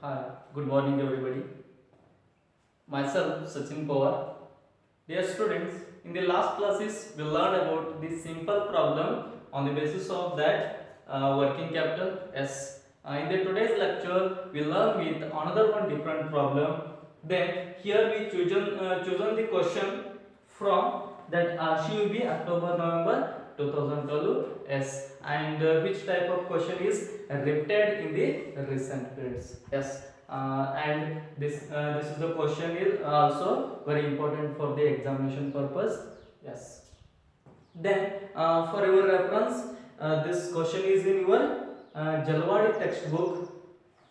Hi, good morning everybody. Myself Sachin Pawar. Dear students, in the last classes we learned about the simple problem on the basis of that working capital S. In the today's lecture we learn with another one different problem. Then here we chosen the question from that RCUB October November 2012 S, and which type of question is repeated in the recent periods. Yes. And this is the question is also very important for the examination purpose. Yes. Then for your reference, this question is in your Jalwadi textbook,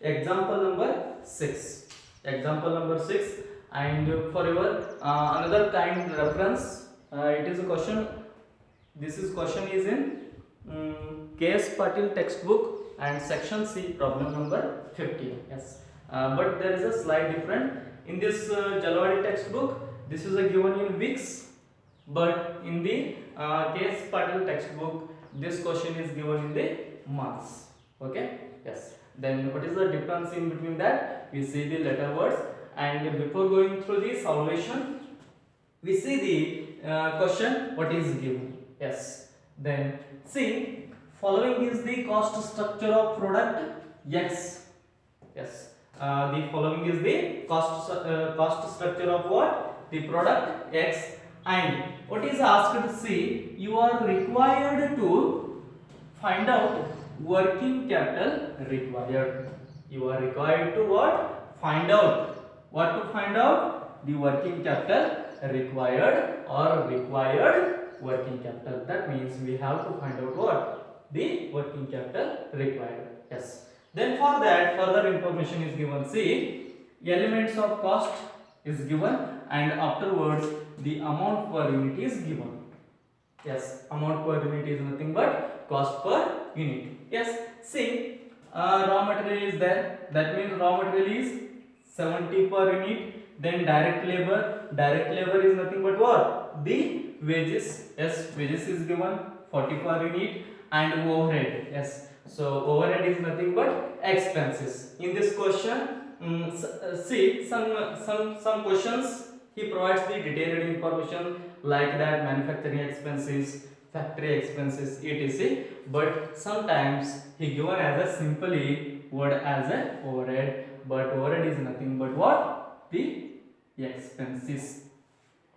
example number 6. Example number 6. And for your another kind reference, it is a question. This is question is in K.S. Patil textbook and section C, problem number 15. Yes. But there is a slight difference. In this Jalwadi textbook, this is a given in weeks, but in the K.S. Patil textbook, this question is given in the months. Okay. Yes. Then what is the difference in between that? We see the letter words, and before going through the solution, we see the question what is given. Yes. Then see, following is the cost structure of product X. Yes. The following is the cost structure of what? The product X. And what is asked? See, you are required to find out working capital required. You are required to what? Find out. What to find out? The working capital required or required working capital. That means we have to find out what? The working capital required. Yes. Then for that further information is given. See, elements of cost is given, and afterwards the amount per unit is given. Yes, amount per unit is nothing but cost per unit. Yes, see, raw material is there. That means raw material is 70 per unit. Then direct labor is nothing but what? The wages. Yes, wages is given 40 per unit, and overhead. Yes, so overhead is nothing but expenses. In this question, see some questions he provides the detailed information like that manufacturing expenses, factory expenses, etc. But sometimes he given as a simply word as a overhead, but overhead is nothing but what? The expenses.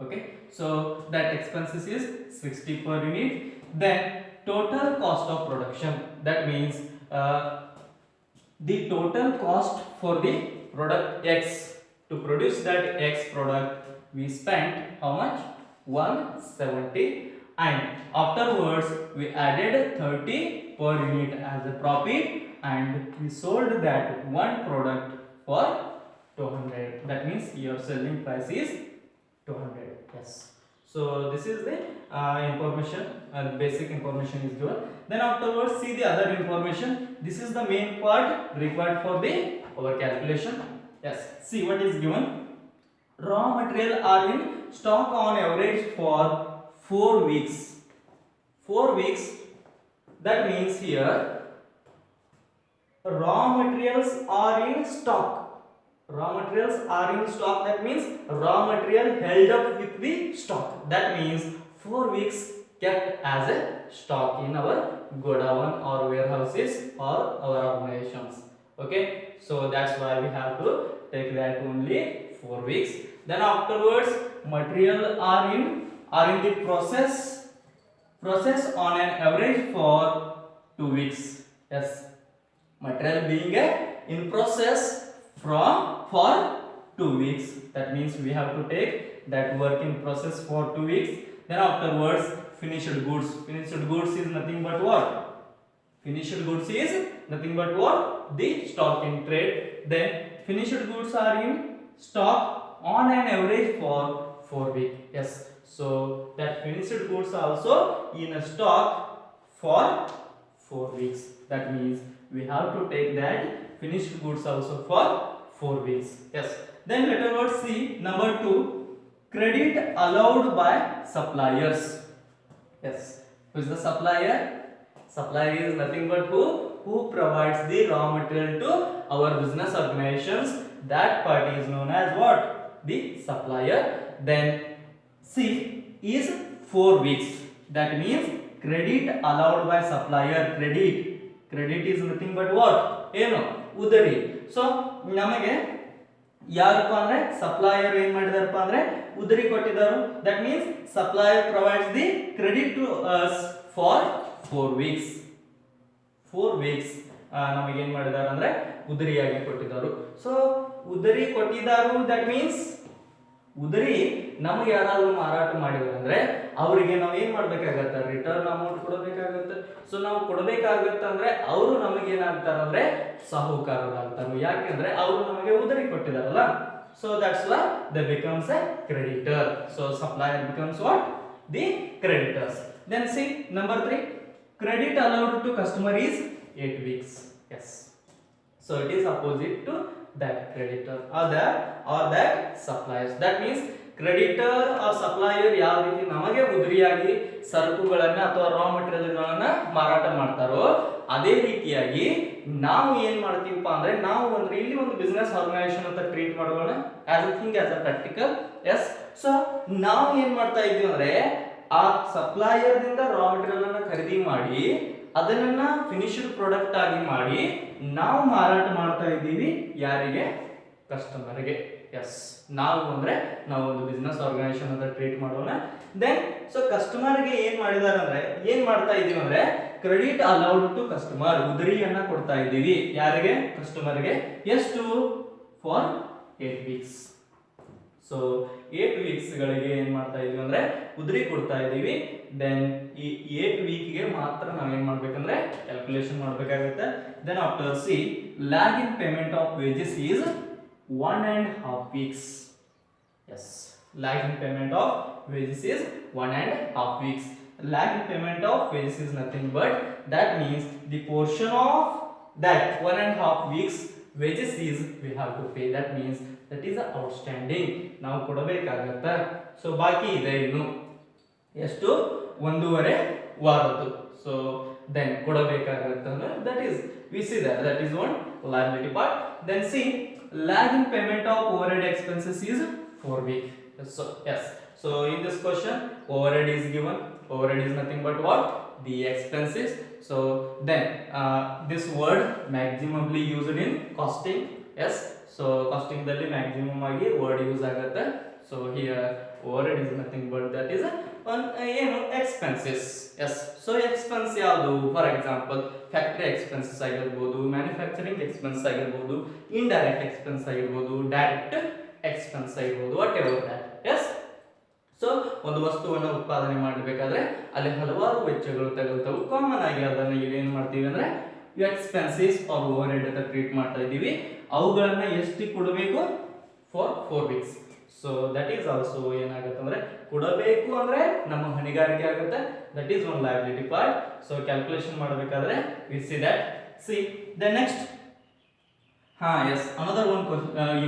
Okay, so that expenses is 60 per unit. Then total cost of production, that means the total cost for the product X, to produce that X product we spent how much? 170, and afterwards we added 30 per unit as a profit, and we sold that one product for 200. That means your selling price is 200. Yes. So this is the information, basic information is given. Then afterwards see the other information. This is the main part required for the our calculation. Yes. See what is given. Raw material are in stock on average for 4 weeks. 4 weeks. That means here raw materials are in stock. Raw materials are in stock. That means raw material held up with the stock. That means 4 weeks kept as a stock in our godown or warehouses or our organizations. Okay, so that's why we have to take that only 4 weeks. Then afterwards material are in the process on an average for 2 weeks. Yes, material being in process for 2 weeks. That means we have to take that work in process for 2 weeks. Then afterwards finished goods. Finished goods is nothing but what? Finished goods is nothing but what? The stock in trade. Then finished goods are in stock on an average for 4 weeks. Yes. So that finished goods also in a stock for 4 weeks. That means we have to take that finished goods also for 4 weeks. Yes. Then let us see number 2, credit allowed by suppliers. Yes. Who is the supplier? Supplier is nothing but who provides the raw material to our business organizations. That party is known as what? The supplier. Then C is 4 weeks. That means credit allowed by supplier. Credit is nothing but what? ಏನು ಉದರಿ. So ನಮಗೆ ಯಾರಪ್ಪ ಅಂದ್ರೆ supplier ಏನ್ ಮಾಡಿದಾರಪ್ಪ ಅಂದ್ರೆ ಉದರಿ ಕೊಟ್ಟಿದ್ದಾರೆ. That means supplier provides the credit to us for 4 weeks. 4 weeks ನಮಗೆ ಏನ್ ಮಾಡಿದಾರೆ ಅಂದ್ರೆ ಉದರಿಯಾಗಿ ಕೊಟ್ಟಿದ್ದಾರೆ. ಸೊ ಉದರಿ ಕೊಟ್ಟಿದ್ದಾರೆ. ದಟ್ ಮೀನ್ಸ್ ಉದರಿ ನಮಗೆ ಯಾರಾದ್ರೂ ಮಾರಾಟ ಮಾಡಿದ್ರೆ ಅಂದ್ರೆ ಅವರಿಗೆ ನಾವು ಏನ್ ಮಾಡ್ಬೇಕಾಗತ್ತೆ? ರಿಟರ್ನ್ ಅಮೌಂಟ್ ಕೊಡಬೇಕಾಗತ್ತೆ. ಸೊ ನಾವು ಕೊಡಬೇಕಾಗತ್ತೆ ಅಂದ್ರೆ ಅವರು ನಮಗೆ ಏನಾಗ್ತಾರೆ ಅಂದ್ರೆ ಸಾಹುಕಾರರಾಗ್ತಾರೆ. ಯಾಕೆಂದ್ರೆ ಅವರು ನಮಗೆ ಉದರಿ ಕೊಟ್ಟಿದಾರಲ್ಲ. So that's why they becomes a creditor. So supplier becomes what? The creditors. Then C number 3, credit allowed to customer is 8 weeks. Yes. So it is opposite to that creditor or that suppliers. That means creditor or supplier ಯಾವ ರೀತಿ ನಮಗೆ ಉದರಿಯಾಗಿ ಸರಕುಗಳನ್ನ ಅಥವಾ ರಾ ಮೆಟೀರಿಯಲ್ಗಳನ್ನ ಮಾರಾಟ ಮಾಡ್ತಾರೋ ಅದೇ ರೀತಿಯಾಗಿ ನಾವು ಏನ್ ಮಾಡ್ತೀವಪ್ಪ ಅಂದ್ರೆ ನಾವು ಇಲ್ಲಿ ಒಂದು ಬಿಸ್ನೆಸ್ ಆರ್ಗನೈಸೇಷನ್ ಅಂತ ಕ್ರಿಯೇಟ್ ಮಾಡೋಣ as a thing, as a practical. Yes. So ನಾವು ಏನ್ ಮಾಡ್ತಾ ಇದೀವಿ ಅಂದ್ರೆ ಆ ಸಪ್ಲೈಯರ್ ದಿಂದ ರಾ ಮೆಟೀರಿಯಲ್ ಅನ್ನ ಖರೀದಿ ಮಾಡಿ ಅದನ್ನ ಫಿನಿಶ್ಡ್ ಪ್ರಾಡಕ್ಟ್ ಆಗಿ ಮಾಡಿ ನಾವು ಮಾರಾಟ ಮಾಡ್ತಾ ಇದ್ದೀವಿ. ಯಾರಿಗೆ? ಕಸ್ಟಮರ್ಗೆ. ಎಸ್. ನಾವು ಅಂದ್ರೆ ನಾವು ಒಂದು ಬಿಸ್ನೆಸ್ ಆರ್ಗನೈಸೇಷನ್ ಅಂತ ಟ್ರೀಟ್ ಮಾಡೋಣ. ದೆನ್ ಸೊ ಕಸ್ಟಮರ್ಗೆ ಏನ್ ಮಾಡಿದಾರೆ ಅಂದ್ರೆ ಏನ್ ಮಾಡ್ತಾ ಇದೀವಿ ಅಂದ್ರೆ ಕ್ರೆಡಿಟ್ ಅಲೌಡ್ ಟು ಕಸ್ಟಮರ್, ಉದರಿಯನ್ನ ಕೊಡ್ತಾ ಇದ್ದೀವಿ. ಯಾರಿಗೆ? ಕಸ್ಟಮರ್ಗೆ. ಎಷ್ಟು? For 8 weeks. ಸೊ 8 weeks ಗಳಿಗೆ ಏನ್ ಮಾಡ್ತಾ ಇದೀವಿ ಅಂದ್ರೆ ಉದರಿ ಕೊಡ್ತಾ ಇದೀವಿ. ದೆನ್ ಈ 8 week ಗೆ ಮಾತ್ರ ನಾವ್ ಏನ್ ಮಾಡ್ಬೇಕಂದ್ರೆ ಕ್ಯಾಲ್ಕುಲೇಷನ್ ಮಾಡ್ಬೇಕಾಗುತ್ತೆ. Then after see lag in payment of wages is 1.5 weeks. Yes, lag in payment of wages is 1.5 weeks. Lag in payment of wages is nothing but that means the portion of that 1.5 weeks wages is we have to pay. That means that is outstanding. ನಾವು ಕೊಡಬೇಕಾಗುತ್ತೆ. So ಬಾಕಿ ಇದೆ ಇನ್ನು ಎಷ್ಟು? 1.5 ವಾರದ್ದು. So then ಕೊಡಬೇಕಾಗುತ್ತೆ ಅಂದ್ರೆ that is we see that is one liability part. Then see lag in payment of overhead expenses is 4 weeks. So yes, so in this question overhead is given. Overhead is nothing but what? The expenses. So then this word maximally used in costing. Yes, so costing dalli maximum agi word use agutte. So here overhead is nothing but that is one expenses. Yes, so expense ಯಾವುದು? For example factory expenses ಆಗಿರ್ಬೋದು, manufacturing expense ಆಗಿರ್ಬೋದು, indirect expense ಆಗಿರ್ಬೋದು, direct expense ಆಗಿರ್ಬೋದು, whatever that. Yes. So ಒಂದು ವಸ್ತುವನ್ನು ಉತ್ಪಾದನೆ ಮಾಡಬೇಕಾದ್ರೆ ಅಲ್ಲಿ ಹಲವಾರು ವೆಚ್ಚಗಳು ತಗೊಳ್ತಾವೆ. ಕಾಮನ್ ಆಗಿ ಅದನ್ನು ಏನ್ ಮಾಡ್ತೀವಿ ಅಂದ್ರೆ ಎಕ್ಸ್ಪೆನ್ಸಸ್ ಆರ್ ಓವರ್ಹೆಡ್ ಅಂತ ಟ್ರೀಟ್ ಮಾಡ್ತಾ ಇದ್ದೀವಿ. ಅವುಗಳನ್ನ ಎಷ್ಟು ಕೊಡಬೇಕು? For 4 weeks. So that is also ಏನಾಗುತ್ತೆ ಅಂದ್ರೆ ಕೊಡಬೇಕು ಅಂದ್ರೆ ನಮ್ಮ ಹೊಣೆಗಾರಿಕೆ ಆಗುತ್ತೆ. That is one liability part. So calculation ಮಾಡಬೇಕಾದ್ರೆ we see that. See the next yes, another one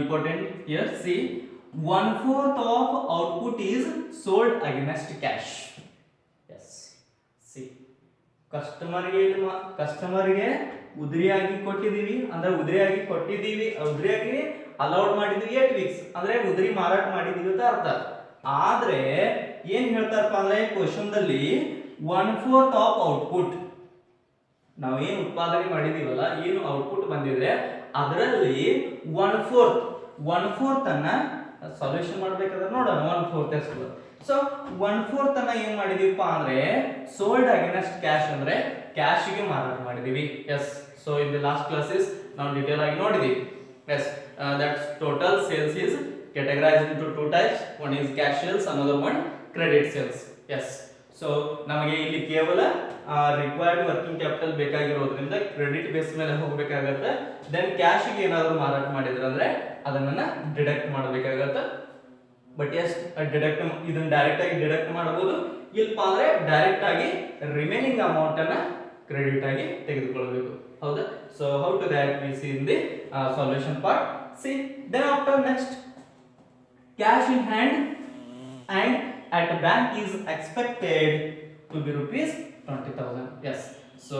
important here. See, 1/4 of output is sold against cash. Yes. See, ಕಸ್ಟಮರ್ಗೆ ಉದ್ರಿಯಾಗಿ ಕೊಟ್ಟಿದ್ದೀವಿ ಅಂದ್ರೆ ಉದ್ರಿಯಾಗಿ ಅಲೌಡ್ ಮಾಡಿದ್ವಿ 8 weeks ಅಂದ್ರೆ ಉದ್ರಿ ಮಾರಾಟ ಮಾಡಿದೀವಿ ಅಂತ ಅರ್ಥ. ಆದ್ರೆ ಏನ್ ಹೇಳ್ತಾರಪ್ಪ ಅಂದ್ರೆ ಕ್ವೆಶ್ಚನ್ ದಲ್ಲಿ 1/4 ಆಫ್ ಔಟ್ಪುಟ್, ನಾವು ಏನು ಉತ್ಪಾದನೆ ಮಾಡಿದೀವಲ್ಲ, ಏನು ಔಟ್ಪುಟ್ ಬಂದಿದೆ ಅದರಲ್ಲಿ 1/4 ಅನ್ನ ಸೊಲ್ಯೂಷನ್ ಮಾಡ್ಬೇಕಾದ್ರೆ ನೋಡೋಣ 1/4 ಎಷ್ಟು. ಸೊ 1/4 ಅನ್ನ ಏನ್ ಮಾಡಿದೀವಪ್ಪ ಅಂದ್ರೆ ಸೋಲ್ಡ್ ಅಗೇನ್ಸ್ಟ್ ಕ್ಯಾಶ್ ಅಂದ್ರೆ ಕ್ಯಾಶ್ ಗೆ ಮಾರಾಟ ಮಾಡಿದೀವಿ. Yes. So in the last classes ನಾವು ಡೀಟೇಲ್ ಆಗಿ ನೋಡಿದೀವಿ. Yes, that total sales is categorized into 2 types. One is cash sales, another one credit sales. Yes. So ನಮಗೆ ಇಲ್ಲಿ ಕೇವಲ ರಿಕ್ವೈರ್ಡ್ ವರ್ಕಿಂಗ್ ಕ್ಯಾಪಿಟಲ್ ಬೇಕಾಗಿರೋದ್ರಿಂದ ಕ್ರೆಡಿಟ್ ಬೇಸ್ ಮೇಲೆ ಹೋಗಬೇಕಾಗುತ್ತೆ. ದೆನ್ ಕ್ಯಾಶ್ ಗೆ ಏನಾದರೂ ಮಾರಾಟ ಮಾಡಿದ್ರೆ ಅಂದ್ರೆ ಅದನ್ನ ಡಿಡಕ್ಟ್ ಮಾಡಬೇಕಾಗುತ್ತೆ. ಬಟ್ ಎಸ್ ಡಿಡಕ್ಟ್ ಇದನ್ನ ಡೈರೆಕ್ಟ್ ಆಗಿ ಡಿಡಕ್ಟ್ ಮಾಡಬಹುದು, ಇಲ್ಪ ಅಂದ್ರೆ ಡೈರೆಕ್ಟ್ ಆಗಿ ರಿಮೈನಿಂಗ್ ಅಮೌಂಟ್ ಅನ್ನ ಕ್ರೆಡಿಟ್ ಆಗಿ ತೆಗೆದುಕೊಳ್ಳಬೇಕು. ಹೌದಾ? So how to that we see in the solution part. See then after next cash in hand and at bank is expected to be rupees 20,000. Yes, so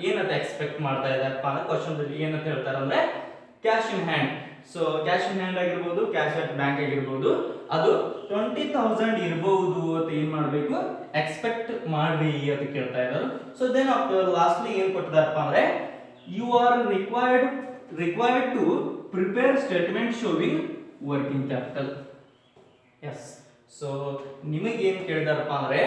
ಏನಂತ expect ಮಾಡ್ತಾ ಇದ್ದಾರಪ್ಪ ಅಂದ್ರೆ question ಏನಂತ ಹೇಳ್ತಾರೆ ಅಂದ್ರೆ cash in hand. So cash in hand ಆಗಿರ್ಬೋದು, cash at bank ಆಗಿರ್ಬೋದು, ಅದು 20,000 ಇರಬಹುದು ಅಂತ ಏನ್ ಮಾಡಬೇಕು, ಎಕ್ಸ್ಪೆಕ್ಟ್ ಮಾಡ್ರಿ ಅಂತ ಕೇಳ್ತಾ ಇದ್ದಾರೆ. ಸೊ ದೆನ್ ಆಫ್ಟರ್ ಲಾಸ್ಟ್ಲಿ ಏನ್ ಕೊಟ್ಟಿದಾರಪ್ಪ ಅಂದ್ರೆ you are required to prepare statement showing working capital. Yes, so ನಿಮಗೆ ಏನು ಕೇಳಿದಾರಪ್ಪ ಅಂದ್ರೆ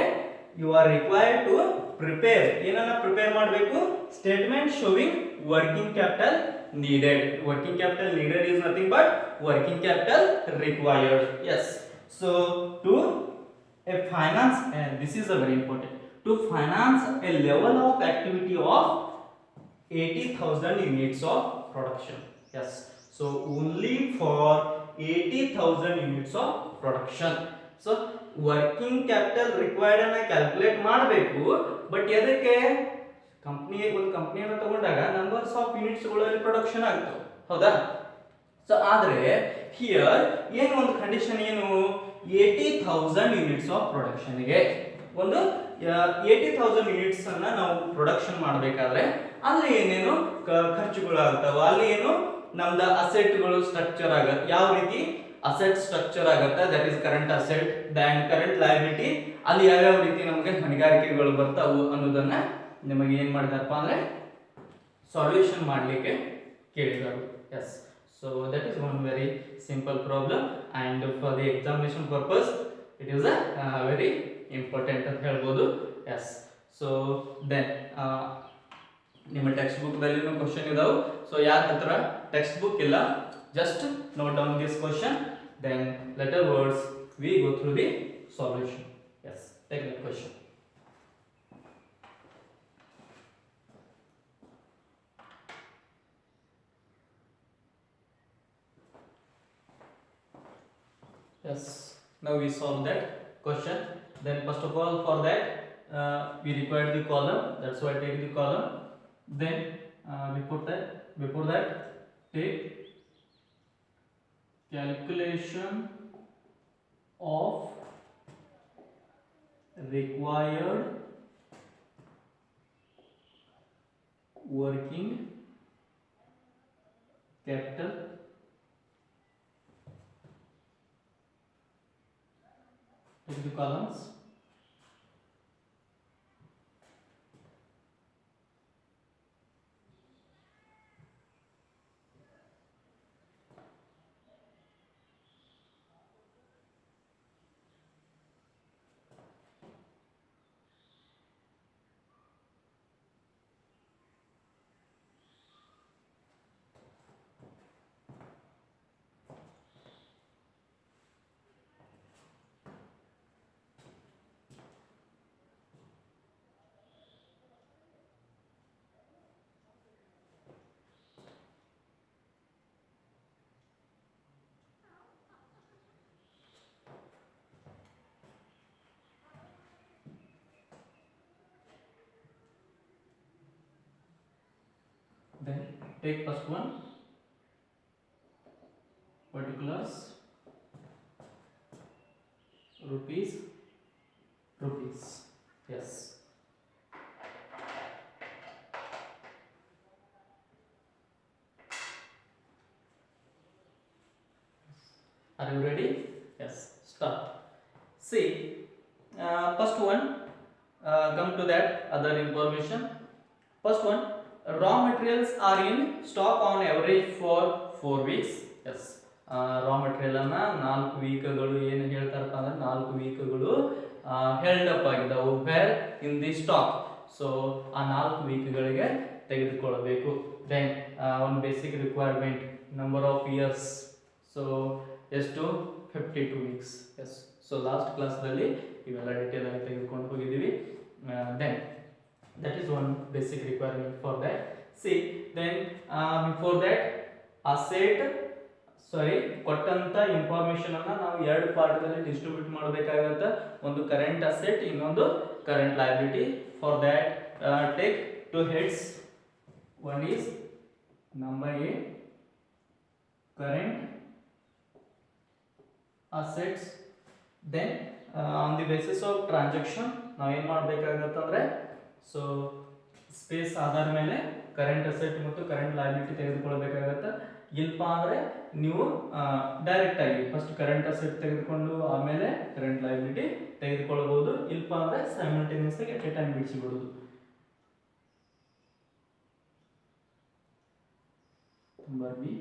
you are required to prepare, ಏನನ್ನ ಪ್ರಿಪೇರ್ ಮಾಡಬೇಕು, statement showing working capital needed. Working capital needed is nothing but working capital required. Yes, so to a finance, and this is a very important, to finance a level of activity of 80,000 units of production. Yes, so only for 80,000 units of production. So working capital required ಅನ್ನ calculate ಮಾಡಬೇಕು. But ಎದಕ್ಕೆ, ಒಂದು ಕಂಪ್ನಿಯನ್ನು ತಗೊಂಡಾಗ numbers of ಯೂನಿಟ್ಸ್ಗಳಲ್ಲಿ production ಆಗ್ತವೆ, ಹೌದಾ. So ಆದ್ರೆ here ಏನು ಒಂದು ಕಂಡೀಷನ್, ಏನು 80,000 ಯೂನಿಟ್ಸ್ ಆಫ್ ಪ್ರೊಡಕ್ಷನ್ಗೆ ಒಂದು 80,000 ಯೂನಿಟ್ಸ್ ಅನ್ನ ನಾವು ಪ್ರೊಡಕ್ಷನ್ ಮಾಡಬೇಕಾದ್ರೆ ಅಲ್ಲಿ ಏನೇನು ಖರ್ಚುಗಳು ಆಗ್ತಾವ, ಅಲ್ಲಿ ಏನು ನಮ್ದು ಅಸೆಟ್ಗಳು ಸ್ಟ್ರಕ್ಚರ್ ಆಗತ್ತೆ, ಯಾವ ರೀತಿ ಅಸೆಟ್ ಸ್ಟ್ರಕ್ಚರ್ ಆಗುತ್ತೆ, that is current asset, then current liability, ಅಲ್ಲಿ ಯಾವ್ಯಾವ ರೀತಿ ನಮಗೆ ಹೊಣೆಗಾರಿಕೆಗಳು ಬರ್ತಾವು ಅನ್ನೋದನ್ನ ನಿಮಗೆ ಏನ್ ಮಾಡಿದಾರಪ್ಪ ಅಂದ್ರೆ ಸಾಲ್ಯೂಷನ್ ಮಾಡಲಿಕ್ಕೆ ಕೇಳಿದರು. Yes, so that is one very simple problem and for the examination purpose it is a very important ಅಂತ ಹೇಳ್ಬೋದು. ಎಸ್, ಸೊ ದೆನ್ ನಿಮ್ಮ ಟೆಕ್ಸ್ಟ್ ಬುಕ್ ದಲ್ಲಿನೂ ಕ್ವಶನ್ ಇದಾವೆ. ಸೊ ಯಾರ ಹತ್ರ ಟೆಕ್ಸ್ಟ್ ಬುಕ್ ಇಲ್ಲ, just note down this question, then later words we go through the solution. Yes, take the question. Yes, now we solve that question. Then first of all, for that we require the column, that's why I take the column. Then before that take calculation of required working capital take the columns. Then take first one, particulars, rupees. Yes, are you ready? Yes, start. See, first one, come to that other information. First one, raw materials are in stock on average for 4 weeks. Yes, raw material ಅನ್ನ 4 ವೀಕ್ಗಳು ಏನು ಹೇಳ್ತಾರಪ್ಪ ಅಂದ್ರೆ 4 ವೀಕ್ಗಳು held up ಆಗಿದಾವು where in the stock. So ಆ 4 ವೀಕ್ಗಳಿಗೆ ತೆಗೆದುಕೊಳ್ಳಬೇಕು. Then ಒಂದು basic requirement number of years, so ಎಷ್ಟು 52 ವೀಕ್ಸ್. ಎಸ್, ಸೊ ಲಾಸ್ಟ್ ಕ್ಲಾಸ್ದಲ್ಲಿ ಇವೆಲ್ಲ ಡೀಟೇಲ್ ಆಗಿ ತೆಗೆದುಕೊಂಡು ಹೋಗಿದ್ದೀವಿ. Then that is one basic requirement for that. See, then before that ಕೊಟ್ಟಂತ ಇನ್ಫಾರ್ಮೇಶನ್ ಅನ್ನ ನಾವು ಎರಡು ಪಾರ್ಟ್ ದಲ್ಲಿ ಡಿಸ್ಟ್ರಿಬ್ಯೂಟ್ ಮಾಡಬೇಕಾಗುತ್ತೆ. ಒಂದು ಕರೆಂಟ್ ಅಸೆಟ್, ಇನ್ನೊಂದು current liability. For that take two heads. One is number A current assets. Then on the basis of transaction ನಾವು ಏನು ಮಾಡಬೇಕಾಗತ್ತಂದ್ರೆ, ಸೊ ಸ್ಪೇಸ್ ಆಧಾರ ಮೇಲೆ ಕರೆಂಟ್ ಅಸೆಟ್ ಮತ್ತು ಕರೆಂಟ್ ಲಯಬಿಲಿಟಿ ತೆಗೆದುಕೊಳ್ಳಬೇಕಾಗತ್ತೆ. ಇಲ್ಪ ಅಂದ್ರೆ ನೀವು ಡೈರೆಕ್ಟ್ ಆಗಿ ಫಸ್ಟ್ ಕರೆಂಟ್ ಅಸೆಟ್ ತೆಗೆದುಕೊಂಡು ಆಮೇಲೆ ಕರೆಂಟ್ ಲಯಬಿಲಿಟಿ ತೆಗೆದುಕೊಳ್ಳಬಹುದು. ಇಲ್ಪ ಅಂದ್ರೆ ಸೈಮಲ್ಟೇನಿಯಸ್ ಆಗಿ ಅಟ್ ಎ ಟೈಮ್ ಬಿಡಿಸಿಬಿಡುವುದು. Number B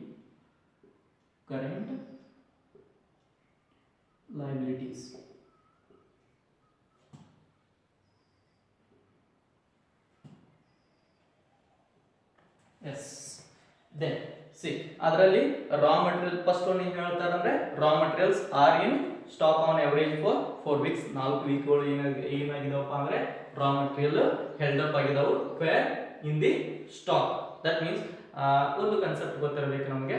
current liabilities. Yes then C ಅದರಲ್ಲಿ ರಾ ಮಟೀರಿಯಲ್ ಫಸ್ಟ್ ಒಂದು ಏನು ಹೇಳ್ತಾರೆ ಅಂದ್ರೆ raw materials are in stock on average for 4 weeks. 4 ವೀಕ್ಗಳು ಏನಾಗಿದಾವಪ್ಪ ಅಂದ್ರೆ ರಾ ಮಟೀರಿಯಲ್ ಹೆಲ್ಡ್ ಅಪ್ ಆಗಿದಾವು where in the stock. That means ಒಂದು ಕಾನ್ಸೆಪ್ಟ್ ಗೊತ್ತಿರಬೇಕು ನಮಗೆ.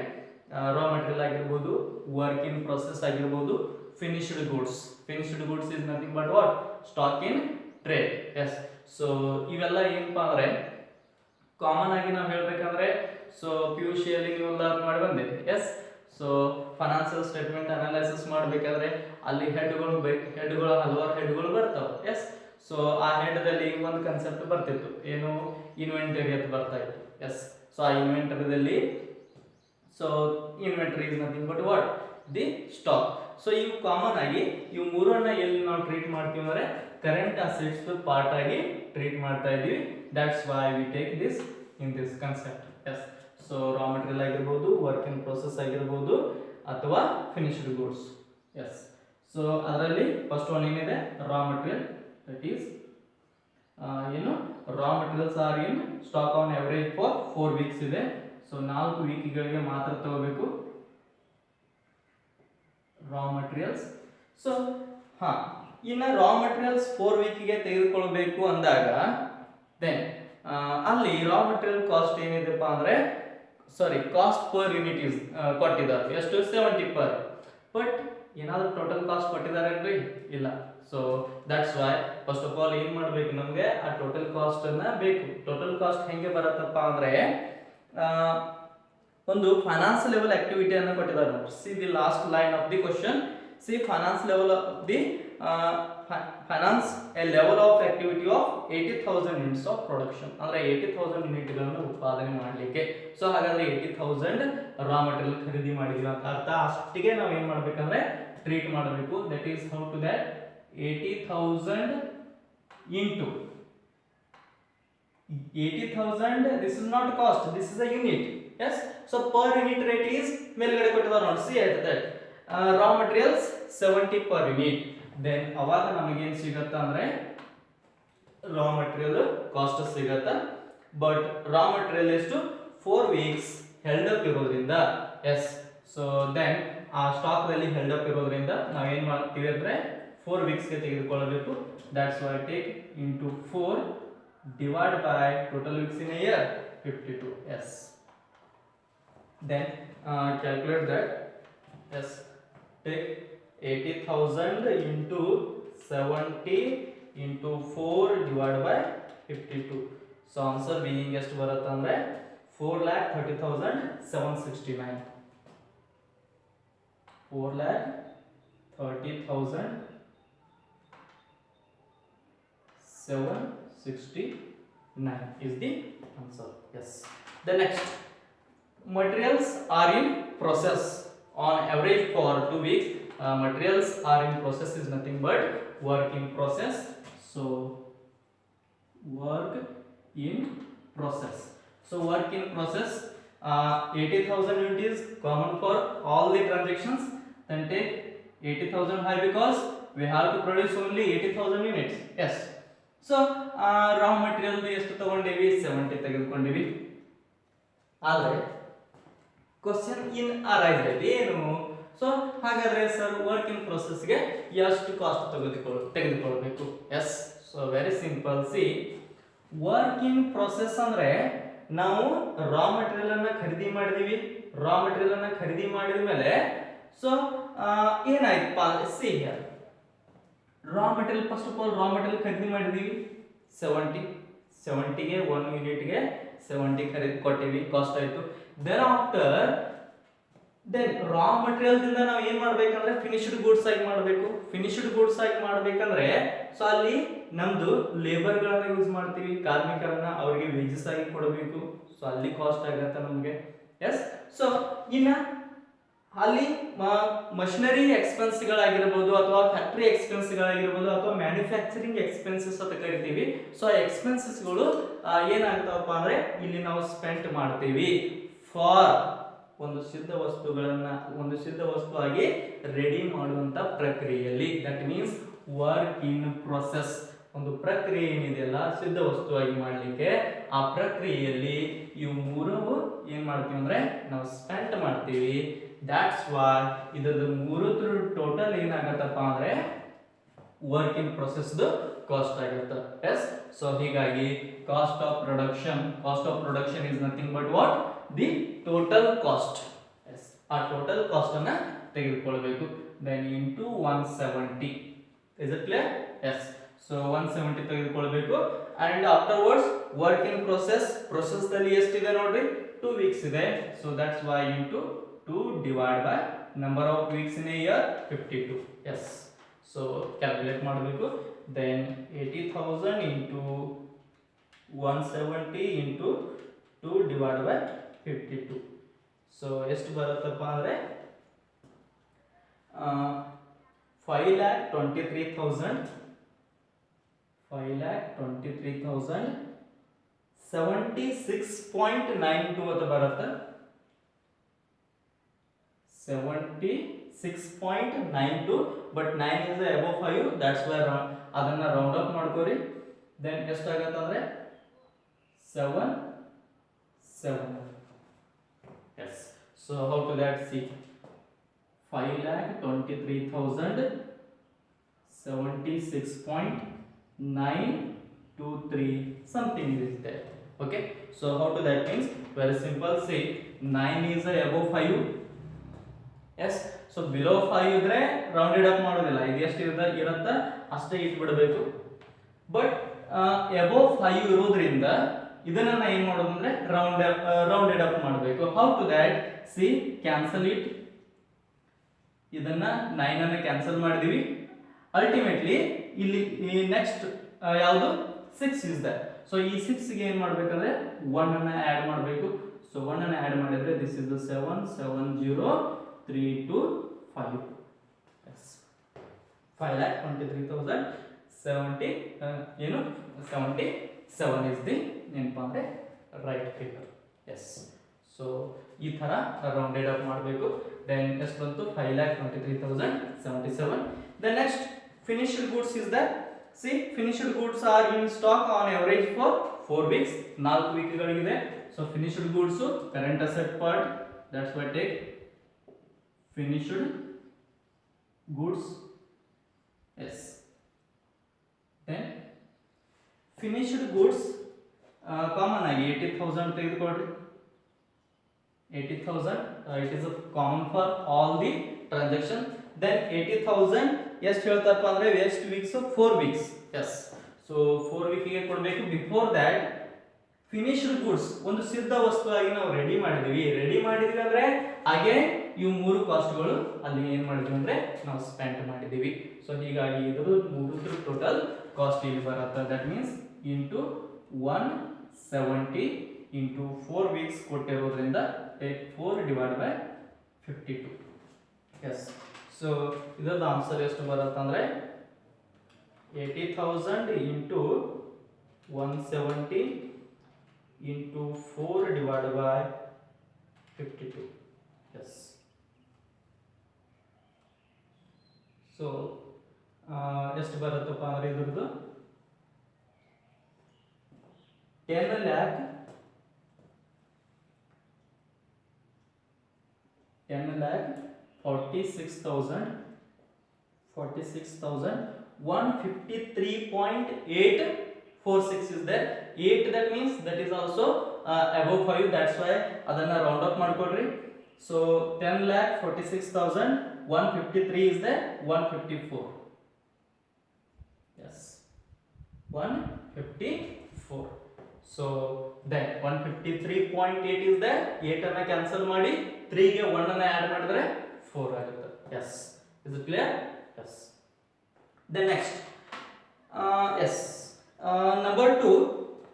ರಾ ಮಟೀರಿಯಲ್ ಆಗಿರ್ಬೋದು, ವರ್ಕ್ ಇನ್ ಪ್ರೊಸೆಸ್ ಆಗಿರ್ಬೋದು, finished goods. Finished goods is nothing but what stock in trade. S so ಇವೆಲ್ಲ ಏನಪ್ಪಾ ಅಂದ್ರೆ ಕಾಮನ್ ಆಗಿ ನಾವು ಹೇಳ್ಬೇಕಂದ್ರೆ ಸೊ PUC ಅಲ್ಲಿ ನೀವು ಮಾಡಿ ಬಂದಿರಿ. Yes so financial statement analysis ಮಾಡಬೇಕಾದ್ರೆ ಅಲ್ಲಿ ಹೆಡ್ಗಳು ಹಲವಾರು ಹೆಡ್ಗಳು ಬರ್ತಾವೆ. ಎಸ್ ಸೊ ಆ ಹೆಡ್ದಲ್ಲಿ ಒಂದು ಕಾನ್ಸೆಪ್ಟ್ ಬರ್ತಿತ್ತು, ಏನು ಇನ್ವೆಂಟರಿ ಅಂತ ಬರ್ತಾ ಇತ್ತು. ಎಸ್ ಸೊ ಆ ಇನ್ವೆಂಟರಿದಲ್ಲಿ so inventory is nothing but what the stock. So ಇವು ಕಾಮನ್ ಆಗಿ ಇವು ಮೂರನ್ನ ಎಲ್ಲಿ ನಾವು ಟ್ರೀಟ್ ಮಾಡ್ತೀವಿ ಅಂದ್ರೆ ಕರೆಂಟ್ ಅಸೆಟ್ಸ್ ಪಾರ್ಟ್ ಆಗಿ ಟ್ರೀಟ್ ಮಾಡ್ತಾ ಇದೀವಿ. That's why we take this in this concept. Yes so raw material ಆಗಿರ್ಬೋದು, ವರ್ಕ್ ಇನ್ ಪ್ರೊಸೆಸ್ ಆಗಿರ್ಬೋದು ಅಥವಾ ಫಿನಿಶ್ಡ್ ಗೂಡ್ಸ್. ಎಸ್ ಸೊ ಅದರಲ್ಲಿ ಫಸ್ಟ್ ಒನ್ ಏನಿದೆ ರಾ ಮಟೀರಿಯಲ್. ದಟ್ ಈಸ್ ಏನು raw materials are in stock on average for 4 weeks ಇದೆ. So 4 ವೀಕ್ಗಳಿಗೆ ಮಾತ್ರ ತಗೋಬೇಕು ರಾ materials. So ಇನ್ನು ರಾ ಮಟೀರಿಯಲ್ಸ್ 4 ವೀಕಿಗೆ ತೆಗೆದುಕೊಳ್ಬೇಕು ಅಂದಾಗ ದೆನ್ ಅಲ್ಲಿ ರಾ ಮಟೀರಿಯಲ್ ಕಾಸ್ಟ್ ಏನಿದೆಪ್ಪ ಅಂದ್ರೆ ಕಾಸ್ಟ್ ಪರ್ ಯೂನಿಟ್ ಇಸ್ ಕೊಟ್ಟಿದ್ದಾರೆ. ಎಷ್ಟು 70 ಪರ್. ಬಟ್ ಏನಾದರೂ ಟೋಟಲ್ ಕಾಸ್ಟ್ ಕೊಟ್ಟಿದ್ದಾರೆ ಇಲ್ಲ. So that's Y first of all ಏನು ಮಾಡಬೇಕು, ನಮಗೆ ಆ ಟೋಟಲ್ ಕಾಸ್ಟ್ ಅನ್ನ ಬೇಕು. ಟೋಟಲ್ ಕಾಸ್ಟ್ ಹೆಂಗೆ ಬರುತ್ತಪ್ಪ ಅಂದ್ರೆ ಒಂದು ಫೈನಾನ್ಸ್ ಲೆವೆಲ್ ಆಕ್ಟಿವಿಟಿ ಅನ್ನು ಕೊಟ್ಟಿದ್ದಾರೆ ನೋಡಿ. See the last line of the question. C finance level of the finance A level of activity of 80,000 units of production. ಅಂದ್ರೆ 80,000 ಯೂನಿಟ್ಗಳನ್ನು ಉತ್ಪಾದನೆ ಮಾಡಲಿಕ್ಕೆ. ಸೊ ಹಾಗಾದ್ರೆ 80,000 ರಾ ಮಟೀರಿಯಲ್ ಖರೀದಿ ಮಾಡಿದೀವಿ ಅಂತ ಅರ್ಥ. ಅಷ್ಟಿಗೆ ನಾವು ಏನ್ ಮಾಡ್ಬೇಕಂದ್ರೆ ಟ್ರೀಟ್ ಮಾಡಬೇಕು. That is how to that 80,000 into 80,000. this is not cost, this is a unit. Yes, so per unit rate is ಮೇಲ್ಗಡೆ ಕೊಟ್ಟಿದ್ದಾರೆ ನೋಡಿ. ಸಿ ಆಯ್ತು that raw materials 70 per unit. then ಅವಾಗ ನಮಗೆ ಏನು ಸಿಗುತ್ತೆ ಅಂದ್ರೆ raw material ಕಾಸ್ಟ್ ಸಿಗುತ್ತೆ. ಬಟ್ raw material ಎಷ್ಟು 4 ವೀಕ್ಸ್ ಹೆಲ್ಡ್ ಅಪ್ ಇರೋದ್ರಿಂದ ಎಸ್ ಸೊ ದೆನ್ ಆ ಸ್ಟಾಕ್ ದಲ್ಲಿ ಹೆಲ್ಡ್ ಅಪ್ ಇರೋದ್ರಿಂದ ನಾವು ಏನು ಮಾಡ್ತೀವಿ ಅಂದ್ರೆ 4 ವೀಕ್ಸ್ ಗೆ ತೆಗೆದುಕೊಳ್ಳಬೇಕು. That's why take into 4 divide by total weeks in a year 52. Yes, then calculate that. Yes, take 80,000 into 70 into 4 divided by 52. So answer being ಎಷ್ಟು ಬರುತ್ತೆ ಅಂದ್ರೆ 4,30,769. 4,30,769 is the answer. Yes. The next, materials are in process on average for 2 weeks. Materials are in process is nothing but work in process. So work in process. So work in process, 80,000 unit is common for all the transactions. Then take 80,000 high because we have to produce only 80,000 units. Yes. So raw material ಎಷ್ಟು ತಗೊಂಡಿವಿ 70 ತೆಗೆದುಕೊಂಡಿವಿ. ಆದರೆ question in arise ಆಯ್ತು ಏನು. So ಹಾಗಾದ್ರೆ sir work in ಪ್ರೊಸೆಸ್ಗೆ ಎಷ್ಟು cost ತೆಗೆದುಕೊಳ್ಬೇಕು. Yes so very simple. See work in process ಅಂದ್ರೆ ನಾವು raw material ಅನ್ನ ಖರೀದಿ ಮಾಡಿದೀವಿ. ರಾ ಮಟೀರಿಯಲ್ ಅನ್ನ ಖರೀದಿ ಮಾಡಿದ ಮೇಲೆ ಸೊ ಏನಾಯ್ತಪ್ಪ ಅಂದ್ರೆ C Ra material first of all raw material ಖರೀದಿ ಮಾಡಿದೀವಿ 70 ಗೆ 1 ಯೂನಿಟ್ಗೆ 70 ಖರೀದಿ ಕೊಟ್ಟಿವಿ, ಕಾಸ್ಟ್ ಆಯ್ತು. Then after then raw material ದಿಂದ ನಾವು ಏನ್ ಮಾಡ್ಬೇಕಂದ್ರೆ ಫಿನಿಶ್ಡ್ ಗೂಡ್ಸ್ ಆಗಿ ಮಾಡಬೇಕು. ಫಿನಿಶ್ಡ್ ಗೂಡ್ಸ್ ಆಗಿ ಮಾಡ್ಬೇಕಂದ್ರೆ ಸೊ ಅಲ್ಲಿ ನಮ್ದು ಲೇಬರ್ ಗಳನ್ನ ಯೂಸ್ ಮಾಡ್ತೀವಿ, ಕಾರ್ಮಿಕರನ್ನ ಅವರಿಗೆ ವೇಜಸ್ ಆಗಿ ಕೊಡಬೇಕು. ಸೊ ಅಲ್ಲಿ ಕಾಸ್ಟ್ ಆಗುತ್ತೆ ನಮಗೆ. ಎಸ್, ಸೊ ಇನ್ನ ಅಲ್ಲಿ ಮಷಿನರಿ ಎಕ್ಸ್ಪೆನ್ಸ್ ಗಳಾಗಿರ್ಬೋದು ಅಥವಾ ಫ್ಯಾಕ್ಟರಿ ಎಕ್ಸ್ಪೆನ್ಸ್ ಗಳಾಗಿರ್ಬೋದು ಅಥವಾ ಮ್ಯಾನುಫ್ಯಾಕ್ಚರಿಂಗ್ ಎಕ್ಸ್ಪೆನ್ಸಸ್ ಅಂತ ಕರಿತೀವಿ. ಸೊ ಆ ಎಕ್ಸ್ಪೆನ್ಸಸ್ ಗಳು ಏನಾಗ್ತಾವಪ್ಪ ಅಂದ್ರೆ ಇಲ್ಲಿ ನಾವು ಸ್ಪೆಂಡ್ ಮಾಡ್ತೀವಿ ಫಾರ್ ಒಂದು ಸಿದ್ಧ ವಸ್ತು ಆಗಿ ರೆಡಿ ಮಾಡುವಂತ ಪ್ರಕ್ರಿಯೆಯಲ್ಲಿ. That means work in process. ಒಂದು ಪ್ರಕ್ರಿಯೆ ಏನಿದೆಯಲ್ಲ ಸಿದ್ಧ ವಸ್ತುವಾಗಿ ಮಾಡಲಿಕ್ಕೆ, ಆ ಪ್ರಕ್ರಿಯೆಯಲ್ಲಿ ಇವು ಮೂರು ಏನ್ ಮಾಡ್ತೀವಿ ಅಂದ್ರೆ ನಾವು ಸ್ಪೆಂಡ್ ಮಾಡ್ತೀವಿ. ದಾಟ್ಸ್ ವೈ ಇದರ ಮೂರು ಟೋಟಲ್ ಏನಾಗತ್ತಪ್ಪ ಅಂದ್ರೆ ವರ್ಕ್ ಇನ್ ಪ್ರೊಸೆಸ್ ಕಾಸ್ಟ್ ಆಗುತ್ತೆ. ಎಸ್, ಸೊ ಹೀಗಾಗಿ cost of production is nothing but what the total cost. Yes, ಆ ಟೋಟಲ್ ಕಾಸ್ಟ್ ಅನ್ನ ತೆಗೆದುಕೊಳ್ಳಬೇಕು. Then into 170. Is it clear? Yes, so 170 ತೆಗೆದುಕೊಳ್ಳಬೇಕು. And afterwards work in process ದಲ್ಲಿ ಎಷ್ಟಿದೆ ನೋಡ್ರಿ, 2 weeks ಇದೆ. So that's why into 2 divide by number of weeks in a year 52. Yes, so calculate ಮಾಡಬೇಕು. Then 80,000 into 170 into 2 divide by 52. So ಎಷ್ಟು ಬರುತ್ತಪ್ಪ ಅಂದ್ರೆ 5,23,000 76.92 ಅಂತ ಬರುತ್ತೆ. 76.92, but 9 is above 5, that's why ಅದನ್ನ ರೌಂಡ್ ಅಪ್ ಮಾಡ್ಕೋರಿ. ದೆನ್ ಎಷ್ಟಾಗತ್ತೆ ಅಂದ್ರೆ 7. Yes, so how to that? See, 5,23,000 76.923 something is there. Okay, so how to that means very simple. See, 9 is above 5. Yes, so below 5 ಇದ್ರೆ rounded up ಮಾಡೋದಿಲ್ಲ, ಇದು ಎಷ್ಟು ಇರುತ್ತೆ ಅಷ್ಟೇ ಇಟ್ಬಿಡಬೇಕು. But above 5 ಇರೋದ್ರಿಂದ ಇದನ್ನ ಏನ್ ಮಾಡೋದು ಅಂದ್ರೆ ರೌಂಡೆಡ್ ಅಪ್ ಮಾಡಬೇಕು. How to that? See, cancel it. ಇದನ್ನ 9 ಅನ್ನ ಕ್ಯಾನ್ಸಲ್ ಮಾಡಿದೀವಿ. ಅಲ್ಟಿಮೇಟ್ಲಿ ಇಲ್ಲಿ ನೆಕ್ಸ್ಟ್ ಯಾವುದು 6 ಇಸ್ ದಟ್. ಸೊ ಈ 6 ಗೆ ಏನ್ ಮಾಡ್ಬೇಕಂದ್ರೆ 1 ಅನ್ನ ಆಡ್ ಮಾಡಬೇಕು. ಸೊ 1 ಅನ್ನ ಆಡ್ ಮಾಡಿದ್ರೆ this is 770,325. yes, 5,23,070 77 is the ಏನಪ್ಪಾ ಅಂದ್ರೆ ರೈಟ್ ಫಿಗರ್. ಎಸ್, ಸೊ ಈ ತರ ರೌಂಡೆಡ್ ಅಪ್ ಮಾಡಬೇಕು. ದೆನ್ ಎಷ್ಟು ಬಂತು? 5,23,077. The next finished goods is that, see, finished goods are in stock on average for 4 weeks. 4 ವೀಕ್ಗಳಿಗಿದೆ. So finished goods current asset part, that's why take finished goods. Yes, then finished goods common ಆಗಿ 80,000 ತೆಗೆದುಕೊಳ್ಳಿ. 80,000 it is common for all the transaction. Then 80,000 ಎಷ್ಟು ಹೇಳ್ತಾರಪ್ಪ ಅಂದ್ರೆ ಎಷ್ಟು weeks? 4 weeks. Yes, so 4 ವೀಕಿಗೆ ಕೊಡಬೇಕು. Before that finished goods ಒಂದು ಸಿದ್ಧ ವಸ್ತುವಾಗಿ ನಾವು ರೆಡಿ ಮಾಡಿದೀವಿ ಅಂದ್ರೆ ಅಗೇನ್ ಇವು ಮೂರು ಕಾಸ್ಟ್ಗಳು ಅಲ್ಲಿ ಏನ್ ಮಾಡಿದ್ವಿ ಅಂದ್ರೆ ನಾವು ಸ್ಪೆಂಡ್ ಮಾಡಿದೀವಿ. ಸೊ ಹೀಗಾಗಿ ಇದ್ರ ಮೂರು ಟೋಟಲ್ ಕಾಸ್ಟ್ ಇಲ್ಲಿ ಬರುತ್ತೆ. That means into 170 into 4 weeks ಕೊಟ್ಟಿರೋದ್ರಿಂದ take 4 divide by 52. Yes, so ಇದರದ ಆನ್ಸರ್ ಎಷ್ಟು ಬರುತ್ತೆ ಅಂದ್ರೆ 80,000 into 170 into 4 divide by 52. Yes, so ಎಷ್ಟು ಬರುತ್ತಪ್ಪ ಅಂದ್ರೆ ಇದ್ರದ್ದು 10,46,153.846 is there. 8 that means that is also above 5, that's why ಅದನ್ನ ರೌಂಡ್ ಅಪ್ ಮಾಡ್ಕೊಡ್ರಿ. So 10,46,153 is there. 154. Yes, 154. So then 153.8 is the 8 ಅನ್ನ ಕ್ಯಾನ್ಸಲ್ ಮಾಡಿ 3 ಗೆ 1 ಅನ್ನ ಆಡ್ ಮಾಡಿದ್ರೆ 4 ಆಗುತ್ತೆ. Yes, is it clear? Yes. Then next yes number 2,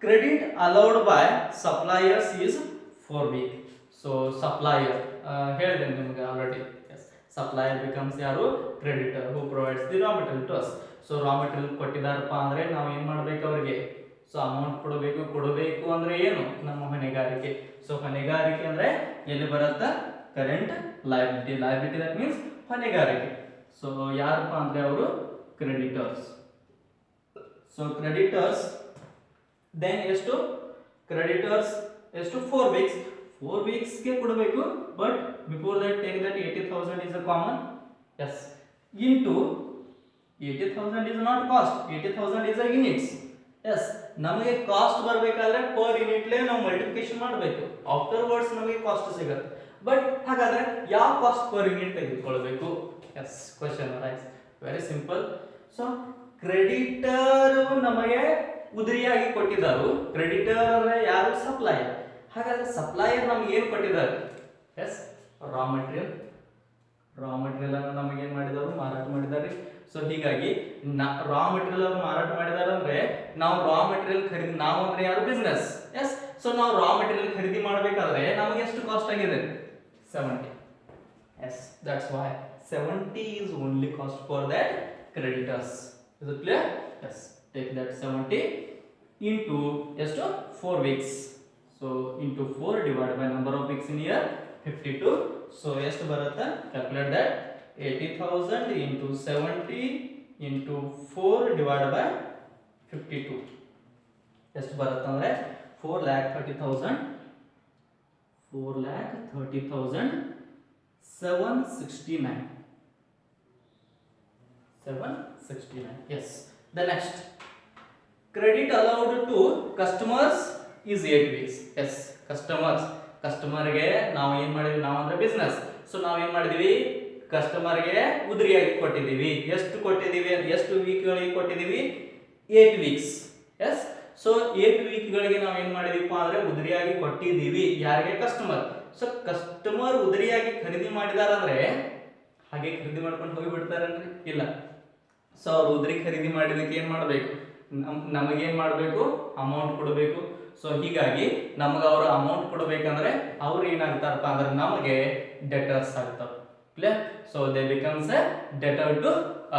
credit allowed by suppliers is 4 week. So supplier ಹೇಳಿದೆ ನಿಮಗೆ ಆಲ್ರೆಡಿ. ಎಸ್, ಸಪ್ಲೈಯರ್ ಬಿಕಮ್ಸ್ ಯಾರು? Creditor who provides the raw material to us. So raw material ಕೊಟ್ಟಿದಾರಪ್ಪ ಅಂದ್ರೆ ನಾವು ಏನು ಮಾಡಬೇಕು ಅವರಿಗೆ? So amount ಕೊಡಬೇಕು ಅಂದ್ರೆ ಏನು? ನಮ್ಮ ಹೊಣೆಗಾರಿಕೆ. ಸೊ ಹೊಣೆಗಾರಿಕೆ ಅಂದ್ರೆ ಎಲ್ಲಿ ಬರುತ್ತಾ? Current liability. Liability that means ಹೊಣೆಗಾರಿಕೆ. ಸೊ ಯಾರಪ್ಪ ಅಂದ್ರೆ ಅವರು ಕ್ರೆಡಿಟರ್ಸ್. ಸೊ ಕ್ರೆಡಿಟರ್ಸ್ ದೆನ್ ಎಷ್ಟು? ಕ್ರೆಡಿಟರ್ಸ್ ಎಷ್ಟು? 4 weeks. 4 weeks ಗೆ ಕೊಡಬೇಕು. But before that take that 80,000 is a common. Yes, into 80,000 is not cost, 80,000 is a units. S, ನಮಗೆ ಕಾಸ್ಟ್ ಬರಬೇಕಾದ್ರೆ ಪರ್ ಯೂನಿಟ್ಲೇ ನಾವು ಮಲ್ಟಿಪ್ಲಿಕೇಶನ್ ಮಾಡಬೇಕು. ಆಫ್ಟರ್ವರ್ಡ್ಸ್ ನಮಗೆ ಕಾಸ್ಟ್ ಸಿಗುತ್ತೆ. ಬಟ್ ಹಾಗಾದ್ರೆ ಯಾವ ಕಾಸ್ಟ್ ಪರ್ ಯೂನಿಟ್ ತೆಗೆದುಕೊಳ್ಬೇಕು? Yes, question rise. Very simple. So creditor ನಮಗೆ ಉದ್ರಿಯಾಗಿ ಕೊಟ್ಟಿದ್ದಾರೆ. ಕ್ರೆಡಿಟರ್ ಅಂದ್ರೆ ಯಾರು? ಸಪ್ಲೈಯರ್. ಹಾಗಾದ್ರೆ ಸಪ್ಲೈಯರ್ ನಮ್ಗೆ ಏನು ಕೊಟ್ಟಿದ್ದಾರೆ? Yes, raw material. Raw material ಅನ್ನು ನಮಗೆ ಏನು ಮಾಡಿದಾರು? ಮಾರಾಟ ಮಾಡಿದ್ದಾರೆ. ಸೊ ಹೀಗಾಗಿ ರಾ ಮೆಟೀರಿಯಲ್ ಅವರು ಮಾರಾಟ ಮಾಡಿದಾರೆ ಅಂದ್ರೆ ನಾವು ರಾ ಮೆಟೀರಿಯಲ್ ಖರೀದಿ, ನಾವು ಅಂದ್ರೆ ಯಾರು? ಬಿಸ್ನೆಸ್. ಎಸ್, ಸೊ ನಾವು ರಾ ಮೆಟೀರಿಯಲ್ ಖರೀದಿ ಮಾಡಬೇಕಾದ್ರೆ ನಮಗೆ ಎಷ್ಟು ಕಾಸ್ಟ್ ಆಗಿದೆ? 70. Yes, that's why 70 is only cost for that creditors. Is it clear? Yes, take that 70 into ಎಷ್ಟು? 4 weeks. So into 4 divided by number of weeks in year 52. So ಎಷ್ಟು ಬರುತ್ತೆ? Calculate that. 80,000 into 70 into 4 divided by 52. ಎಷ್ಟು ಬರುತ್ತೆ ಅಂದ್ರೆ 4,30,000 769. 769. Yes. The next, credit allowed to customers is 8 weeks. Yes, ಕಸ್ಟಮರ್ಗೆ ನಾವು ಏನು ಮಾಡಿದ್ವಿ? ನಾವು ಅಂದ್ರೆ ಬಿಸ್ನೆಸ್. ಸೊ ನಾವು ಏನು ಮಾಡಿದ್ವಿ? ಕಸ್ಟಮರ್ಗೆ ಉದ್ರಿಯಾಗಿ ಕೊಟ್ಟಿದ್ದೀವಿ. ಎಷ್ಟು ಕೊಟ್ಟಿದ್ದೀವಿ? ಎಷ್ಟು ವೀಕ್ಗಳಿಗೆ ಕೊಟ್ಟಿದ್ದೀವಿ? 8 weeks. ಎಸ್, ಸೊ 8 weekಗಳಿಗೆ ನಾವು ಏನು ಮಾಡಿದೀವಪ್ಪ ಅಂದ್ರೆ ಉದ್ರಿಯಾಗಿ ಕೊಟ್ಟಿದ್ದೀವಿ. ಯಾರಿಗೆ? ಕಸ್ಟಮರ್. ಸೊ ಕಸ್ಟಮರ್ ಉದ್ರಿಯಾಗಿ ಖರೀದಿ ಮಾಡಿದಾರಂದ್ರೆ ಹಾಗೆ ಖರೀದಿ ಮಾಡ್ಕೊಂಡು ಹೋಗಿ ಬಿಡ್ತಾರನ್ರಿ? ಇಲ್ಲ. ಸೊ ಅವ್ರು ಉದ್ರಿ ಖರೀದಿ ಮಾಡಿದಕ್ಕೆ ಏನು ಮಾಡಬೇಕು? ನಮಗೇನು ಮಾಡಬೇಕು? ಅಮೌಂಟ್ ಕೊಡಬೇಕು. ಸೊ ಹೀಗಾಗಿ ನಮಗೆ ಅವರು ಅಮೌಂಟ್ ಕೊಡಬೇಕಂದ್ರೆ ಅವ್ರು ಏನಾಗ್ತಾರಪ್ಪ ಅಂದ್ರೆ ನಮಗೆ ಡೆಟರ್ಸ್ ಆಗ್ತಾರೆ. Clear? So they becomes a debtor to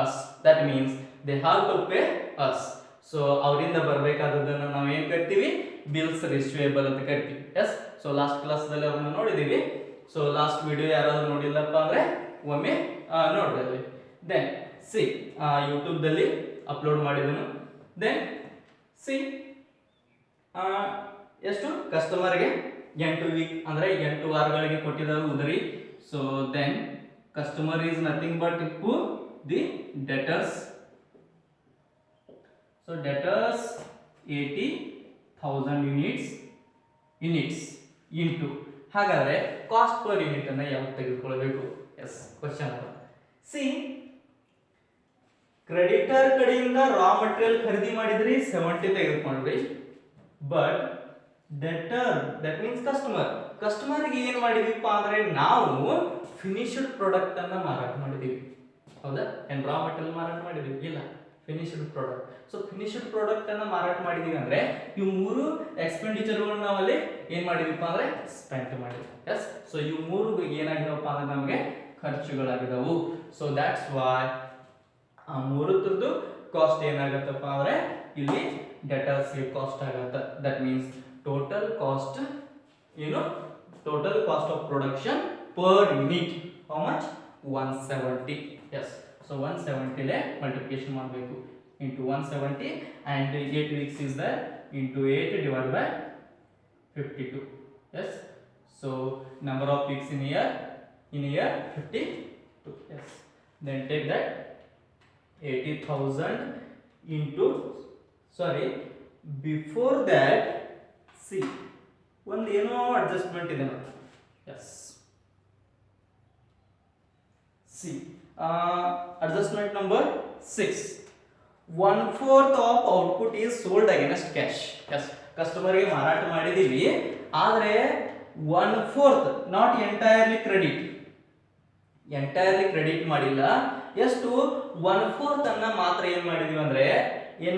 us. That means they have to pay us. So ಅವರಿಂದ ಬರಬೇಕಾದದನ್ನು ನಾವು ಏನು ಕರಿತೀವಿ? ಬಿಲ್ಸ್ ರಿಸಿವೇಬಲ್ ಅಂತ ಕರಿತೀವಿ. ಎಸ್, ಸೊ ಲಾಸ್ಟ್ ಕ್ಲಾಸ್ದಲ್ಲಿ ಅವನ್ನ ನೋಡಿದ್ದೀವಿ. ಸೊ ಲಾಸ್ಟ್ ವಿಡಿಯೋ ಯಾರಾದ್ರೂ ನೋಡಿಲ್ಲಪ್ಪ ಅಂದ್ರೆ ಒಮ್ಮೆ ನೋಡ್ರಿ. ದೆನ್ ಸಿ ಯೂಟ್ಯೂಬ್ದಲ್ಲಿ ಅಪ್ಲೋಡ್ ಮಾಡಿದನು. ದೆನ್ ಸಿ ಎಷ್ಟು? ಕಸ್ಟಮರ್ಗೆ 8 ವೀಕ್ ಅಂದ್ರೆ 8 ವಾರಗಳಿಗೆ ಕೊಟ್ಟಿದ್ದಾರೆ ಉದ್ರಿ. So then customer is nothing but who? The debtors. So debtors 80,000 units into. ಹಾಗಾದ್ರೆ ಕಾಸ್ಟ್ ಪರ್ ಯೂನಿಟ್ ಅನ್ನ ಯಾವಾಗ ತೆಗೆದುಕೊಳ್ಬೇಕು? S, question. ಸಿ, ಕ್ರೆಡಿಟರ್ ಕಡೆಯಿಂದ ರಾ ಮಟೀರಿಯಲ್ ಖರೀದಿ ಮಾಡಿದ್ರಿ 70 ತೆಗೆದುಕೊಂಡ್ರಿ. ಬಟ್ ಡೆಟರ್ ದಟ್ ಮೀನ್ಸ್ ಕಸ್ಟಮರ್ಗೆ ಏನು ಮಾಡಿದೀವಪ್ಪ ಅಂದ್ರೆ ನಾವು ಫಿನಿಶ್ಡ್ ಪ್ರಾಡಕ್ಟ್ ಅನ್ನ ಮಾರಾಟ ಮಾಡಿದೀವಿ. ಹೌದಾ? ಏನ್ ರಾ ಮಟೀರಿಯಲ್ ಮಾರಾಟ ಮಾಡಿದೀವಿ? ಇಲ್ಲ, finished product. So finished product ಅನ್ನ ಮಾರಾಟ ಮಾಡಿದೀವಿ ಅಂದ್ರೆ ಇವು 3 ಎಕ್ಸ್ಪೆಂಡಿಚರ್ಗಳನ್ನ ನಾವಲ್ಲಿ ಏನ್ ಮಾಡಿದೀವಪ್ಪ ಅಂದ್ರೆ ಸ್ಪೆಂಡ್ ಮಾಡಿದ್ವಿ. ಎಸ್, ಸೊ ಇವು 3 ಏನಾಗಿದವಪ್ಪ ಅಂದ್ರೆ ನಮಗೆ ಖರ್ಚುಗಳಾಗಿದವು. ಸೊ ದ್ಯಾಟ್ಸ್ ವೈ ಆ 3 ಕಾಸ್ಟ್ ಏನಾಗತ್ತಪ್ಪ ಅಂದ್ರೆ ಇಲ್ಲಿ ಡೆಟರ್ಸ್ ಕಾಸ್ಟ್ ಆಗುತ್ತೆ. ದಟ್ ಮೀನ್ಸ್ ಟೋಟಲ್ ಕಾಸ್ಟ್ ಏನು? Total cost of production per unit how much? 170. Yes, so 170 ಲೆ ಮಲ್ಟಿಪ್ಲಿಕೇಶನ್ ಮಾಡಬೇಕು into 170 and 8 weeks is there into 8 divided by 52. Yes, so number of weeks in year 52. Yes, then take that 80,000 into, sorry, before that see ಒಂದು ಏನೋ adjustment ಇದೆ ನೋಡಿ. Yes, see adjustment number 6. 1/4 of output is sold against cash. Yes, ಕಸ್ಟಮರ್ಗೆ ಮಾರಾಟ ಮಾಡಿದೀವಿ, ಆದರೆ 1/4 not entirely credit ಮಾಡಿಲ್ಲ. ಎಷ್ಟು 1/4 ಅನ್ನ ಮಾತ್ರ ಏನ್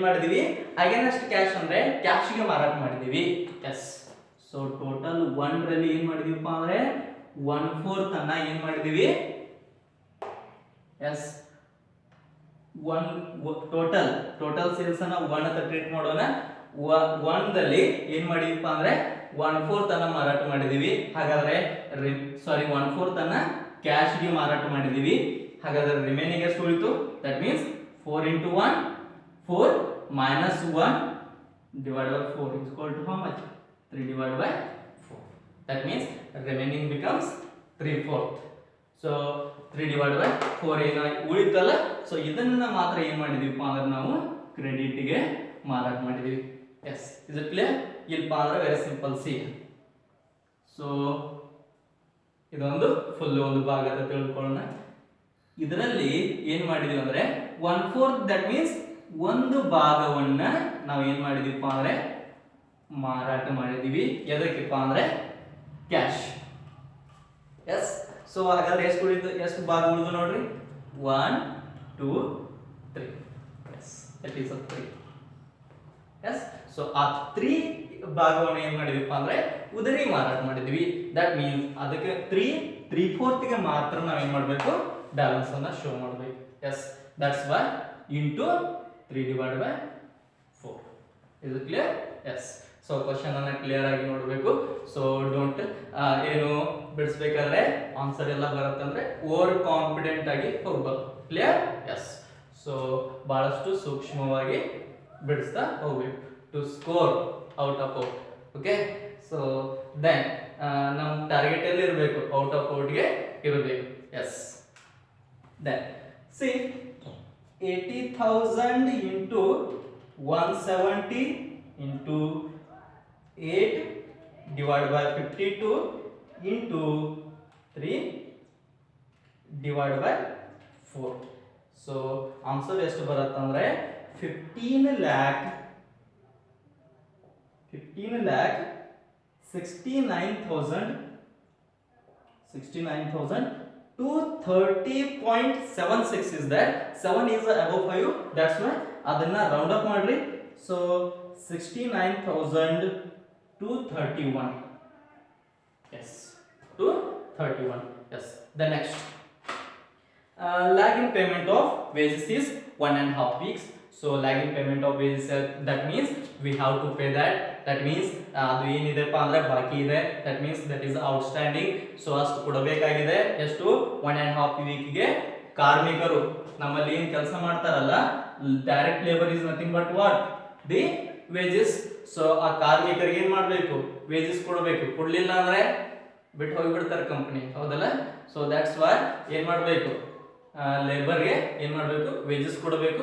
ಮಾಡಿದೀವಿ ಅಗೇನ್ಸ್ಟ್ ಕ್ಯಾಶ್ ಅಂದ್ರೆ ಕ್ಯಾಶ್ಗೆ ಮಾರಾಟ ಮಾಡಿದೀವಿ. ಎಸ್, ಸೊ ಟೋಟಲ್ 1 ರಲ್ಲಿ ಏನ್ ಮಾಡಿದೀವಪ್ಪ ಅಂದ್ರೆ 1/4 ಅನ್ನ ಏನ್ ಮಾಡಿದೀವಿ. ಎಸ್, ಟೋಟಲ್ ಸೇಲ್ಸ್ ಅನ್ನ 1 ಅಂತ ಟ್ರೀಟ್ ಮಾಡೋಣ. 1 ದಲ್ಲಿ ಏನ್ ಮಾಡಿದೀವಪ್ಪ ಅಂದ್ರೆ 1/4 ಅನ್ನ ಮಾರಾಟ ಮಾಡಿದೀವಿ. ಹಾಗಾದ್ರೆ 1/4 ಅನ್ನ ಕ್ಯಾಶ್ಗೆ ಮಾರಾಟ ಮಾಡಿದೀವಿ. ಹಾಗಾದ್ರೆ ರಿಮೈನಿಂಗ್ ಎಷ್ಟು ಉಳಿತು? That means 4 into 1, 4 minus 1 divided by 4 is equal to how much? 3 divided by 4. That means remaining becomes 3/4. So 3 divided by 4 ಏನ ಉಳಿತಲ್ಲ, ಸೊ ಇದನ್ನ ಮಾತ್ರ ಏನ್ ಮಾಡಿದೀವಪ್ಪ ಅಂದ್ರೆ ನಾವು ಕ್ರೆಡಿಟ್ ಗೆ ಮಾರಾಟ ಮಾಡಿದೀವಿ. Yes, is it clear? ಇಲ್ಪ ಅಂದ್ರೆ ವೆರಿ ಸಿಂಪಲ್. ಸಿ, ಸೊ ಇದೊಂದು ಫುಲ್ ಒಂದು ಭಾಗ ಅಂತ ತಿಳ್ಕೊಳ್ಳೋಣ. ಇದರಲ್ಲಿ ಏನ್ ಮಾಡಿದೀವಿ ಅಂದ್ರೆ 1/4, ದಟ್ ಮೀನ್ಸ್ ಒಂದು ಭಾಗವನ್ನ ನಾವು ಏನ್ ಮಾಡಿದೀವಪ್ಪ ಅಂದ್ರೆ ಮಾರಾಟ ಮಾಡಿದೀವಿ. ಎದಕ್ಕೆಪ್ಪ ಅಂದ್ರೆ ಕ್ಯಾಶ್. ಎಸ್, ಸೊ ಹಾಗಾದ್ರೆ ಎಷ್ಟು ಭಾಗ ಉಳಿದು ನೋಡ್ರಿ? 1, 2, 3. Yes, that is 3. Yes, so ಆ 3 ಭಾಗವನ್ನು ಏನ್ ಮಾಡಿದೀವಪ್ಪ ಅಂದ್ರೆ ಉದರಿ ಮಾರಾಟ ಮಾಡಿದೀವಿ. ದಟ್ ಮೀನ್ಸ್ ಅದಕ್ಕೆ 3/4 ಗೆ ಮಾತ್ರ ನಾವ್ ಏನ್ ಮಾಡ್ಬೇಕು? ಬ್ಯಾಲೆನ್ಸ್ ಅನ್ನ ಶೋ ಮಾಡಬೇಕು. Yes, that's why into 3 divided by 4. Is it clear? Yes. So question ಅನ್ನ ಕ್ಲಿಯರ್ ಆಗಿ ನೋಡಬೇಕು. ಸೊ ಡೋಂಟ್ ಏನು ಬಿಡಿಸ್ಬೇಕಾದ್ರೆ ಆನ್ಸರ್ ಎಲ್ಲ ಬರುತ್ತಂದ್ರೆ ಓವರ್ ಕಾನ್ಫಿಡೆಂಟ್ ಆಗಿ ಹೋಗ್ಬಾರ್ದು. ಕ್ಲಿಯರ್? ಎಸ್. ಸೊ ಬಹಳಷ್ಟು ಸೂಕ್ಷ್ಮವಾಗಿ ಬಿಡಿಸ್ತಾ ಹೋಗ್ಬೇಕು to score out of out. Okay, so then ನಮ್ಮ ಟಾರ್ಗೆಟ್ ಎಲ್ಲಿ ಇರಬೇಕು? ಔಟ್ ಆಫ್ ಔಟ್ಗೆ ಇರಬೇಕು. Yes, then see 80,000 into 170 into 8 divided by 52 into 3 divided by 4. So answer ಎಷ್ಟು ಬರುತ್ತೆ ಅಂದ್ರೆ 15 lakh 69,230.76 is there. 7 is above 5, that's why ಅದನ್ನ ರೌಂಡ್ ಅಪ್ ಮಾಡ್ರಿ. So 69,231. yes, 231. yes. The next lagging payment of wages is 1.5 weeks. So lagging payment of wages, that means we have to pay that. That means ಅದು ಏನಿದೆಪ್ಪ ಅಂದ್ರೆ ಬಾಕಿ ಇದೆ. that means that is outstanding. So ಅಷ್ಟು ಕೊಡಬೇಕಾಗಿದೆ. ಎಷ್ಟು? 1.5 ವೀಕ್ಗೆ ಕಾರ್ಮಿಕರು ನಮ್ಮಲ್ಲಿ ಏನು ಕೆಲಸ ಮಾಡ್ತಾರಲ್ಲ, direct labour is nothing but what? The wages. So ಆ ಕಾರ್ಮಿಕರಿಗೆ ಏನ್ ಮಾಡಬೇಕು? ವೇಜಸ್ ಕೊಡಬೇಕು. ಕೊಡ್ಲಿಲ್ಲ ಅಂದ್ರೆ ಬಿಟ್ಟು ಹೋಗಿಬಿಡ್ತಾರೆ ಕಂಪನಿ, ಹೌದಲ್ಲ? ಸೊ ದಟ್ಸ್ ವೈ ಏನ್ ಮಾಡಬೇಕು? ಲೇಬರ್ಗೆ ಏನ್ ಮಾಡಬೇಕು? ವೇಜಸ್ ಕೊಡಬೇಕು.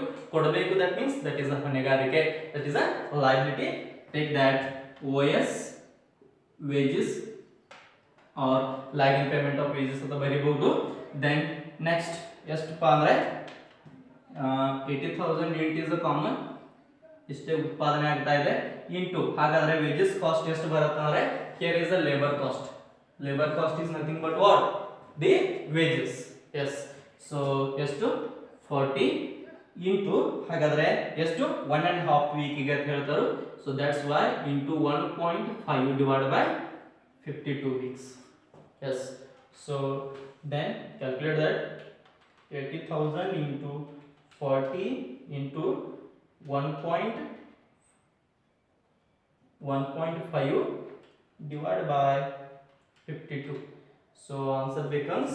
That means that is a ಹೊಣೆಗಾರಿಕೆ, that is a liability. Take that OS wages or lagging payment of wages ಅಂತ ಬರೀಬಹುದು. ದೆನ್ ನೆಕ್ಸ್ಟ್ ಎಷ್ಟಪ್ಪ ಅಂದ್ರೆ 80,000 ಯೂನಿಟ್ ಇಸ್ ಕಾಮನ್, ಇಷ್ಟೇ ಉತ್ಪಾದನೆ ಆಗ್ತಾ ಇದೆ ಇಂಟು, ಹಾಗಾದ್ರೆ ವೇಜಸ್ ಕಾಸ್ಟ್ ಎಷ್ಟು ಬರುತ್ತೆ ಅಂದ್ರೆ here is a labour cost. Labour cost is nothing but what? The wages. Yes, so ಎಷ್ಟು? 40 ಇಂಟು, ಹಾಗಾದ್ರೆ ಎಷ್ಟು? 1.5 ವೀಕಿಗೆ ಅಂತ ಹೇಳ್ತಾರೆ. So that's why into 1.5 divided by 52 weeks. yes, so then calculate that 80,000 into 40 into 1.5 divided by 52. So answer becomes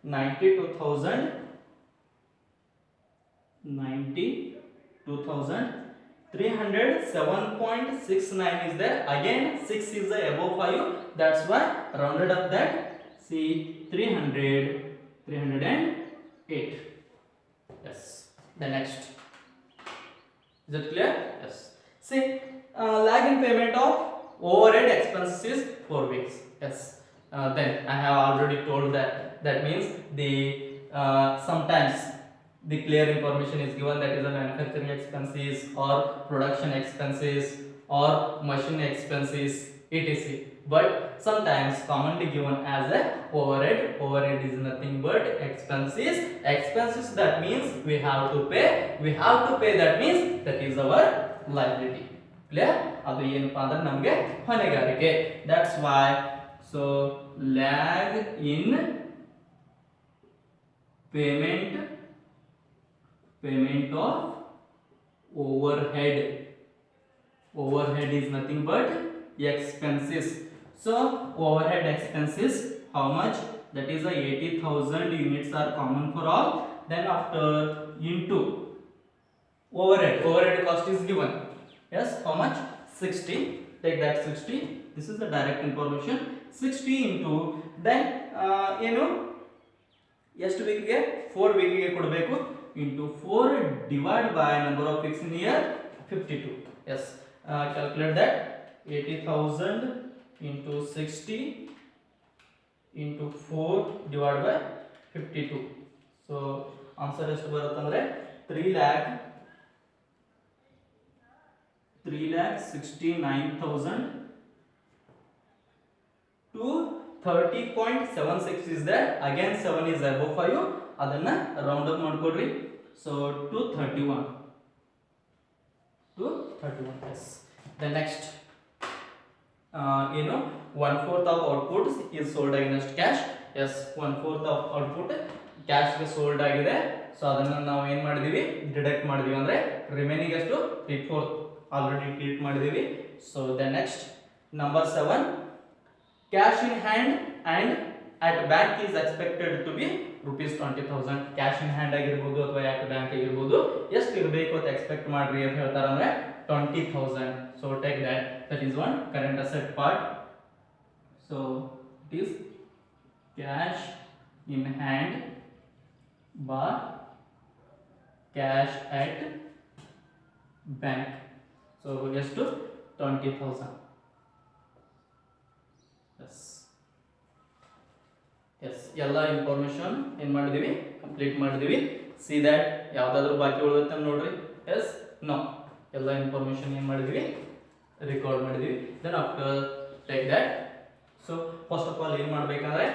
92,307.69 is there. Again 6 is the above 5, that's why rounded up that. See 308. yes. The next, is it clear? yes. See lag in payment of overhead expenses is 4 weeks. yes. Then I have already told that means the sometimes the clear information is given, that is the manufacturing expenses or production expenses or machine expenses etc. But sometimes commonly given as a overhead. Overhead is nothing but expenses. Expenses, that means we have to pay. We have to pay, that means that is our liability. Clear? ಅದು ಏನಪ್ಪಾ ಅಂದ್ರೆ ನಮಗೆ ಹೊಣೆಗಾರಿಕೆ. That's why so lag in payment of overhead. Overhead is nothing but expenses. So overhead expenses, how much? That is 80,000 units are common for all. Then after into overhead cost is given. Yes, how much? 60. Take that 60. This is the direct information. 60 into then ಎಷ್ಟು ವೀಕ್ಗೆ 4 ವೀಕ್ಗೆ ಕೊಡಬೇಕು into 4 divide by number of weeks in year 52. Yes, calculate that. 80,000 into 60 into 4 divided by 52. So answer ಎಷ್ಟು ಬರುತ್ತೆ ಅಂದ್ರೆ 3,69,000 to 30.76 is there. Again 7 is above 5. ಅದನ್ನ round up ಮಾಡ್ಕೊಡ್ರಿ. So to 31. Yes. The next 1/4 of output is sold against cash. Yes, 1/4 of output cash ಗೆ sold ಆಗಿದೆ. So ಅದನ್ನ ನಾವು ಏನು ಮಾಡಿದೀವಿ, ಡಿಡಕ್ಟ್ ಮಾಡಿದೀವಿ. ಅಂದ್ರೆ ರಿಮೈನಿಂಗ್ ಎಷ್ಟು 3/4 ಆಲ್ರೆಡಿ ಟ್ರೀಟ್ ಮಾಡಿದೀವಿ. So the next number 7, cash in hand and at bank is expected to be rupees 20,000. Cash in hand ಆಗಿರ್ಬೋದು ಅಥವಾ at bank ಆಗಿರ್ಬೋದು ಎಷ್ಟು ಇರಬೇಕು ಅಂತ ಎಕ್ಸ್ಪೆಕ್ಟ್ ಮಾಡ್ರಿ ಅಂತ ಹೇಳ್ತಾರೆ ಅಂದ್ರೆ 20,000. So take that. That is one current asset part. So it is cash in hand bar cash at bank. So ಎಷ್ಟು 20,000. Yes, ಎಲ್ಲ ಇನ್ಫಾರ್ಮೇಶನ್ ಏನು ಮಾಡಿದೀವಿ, ಕಂಪ್ಲೀಟ್ ಮಾಡಿದೀವಿ. ಸಿ ದ್ಯಾಟ್ ಯಾವ್ದಾದ್ರು ಬಾಕಿ ಉಳಿಯುತ್ತೆ ನೋಡ್ರಿ. ಎಸ್, ನೋ, ಎಲ್ಲ ಇನ್ಫಾರ್ಮೇಶನ್ ಏನು ಮಾಡಿದೀವಿ, ರೆಕಾರ್ಡ್ ಮಾಡಿದೀವಿ. Then after take that. So first of all ಏನು ಮಾಡಬೇಕಂದ್ರೆ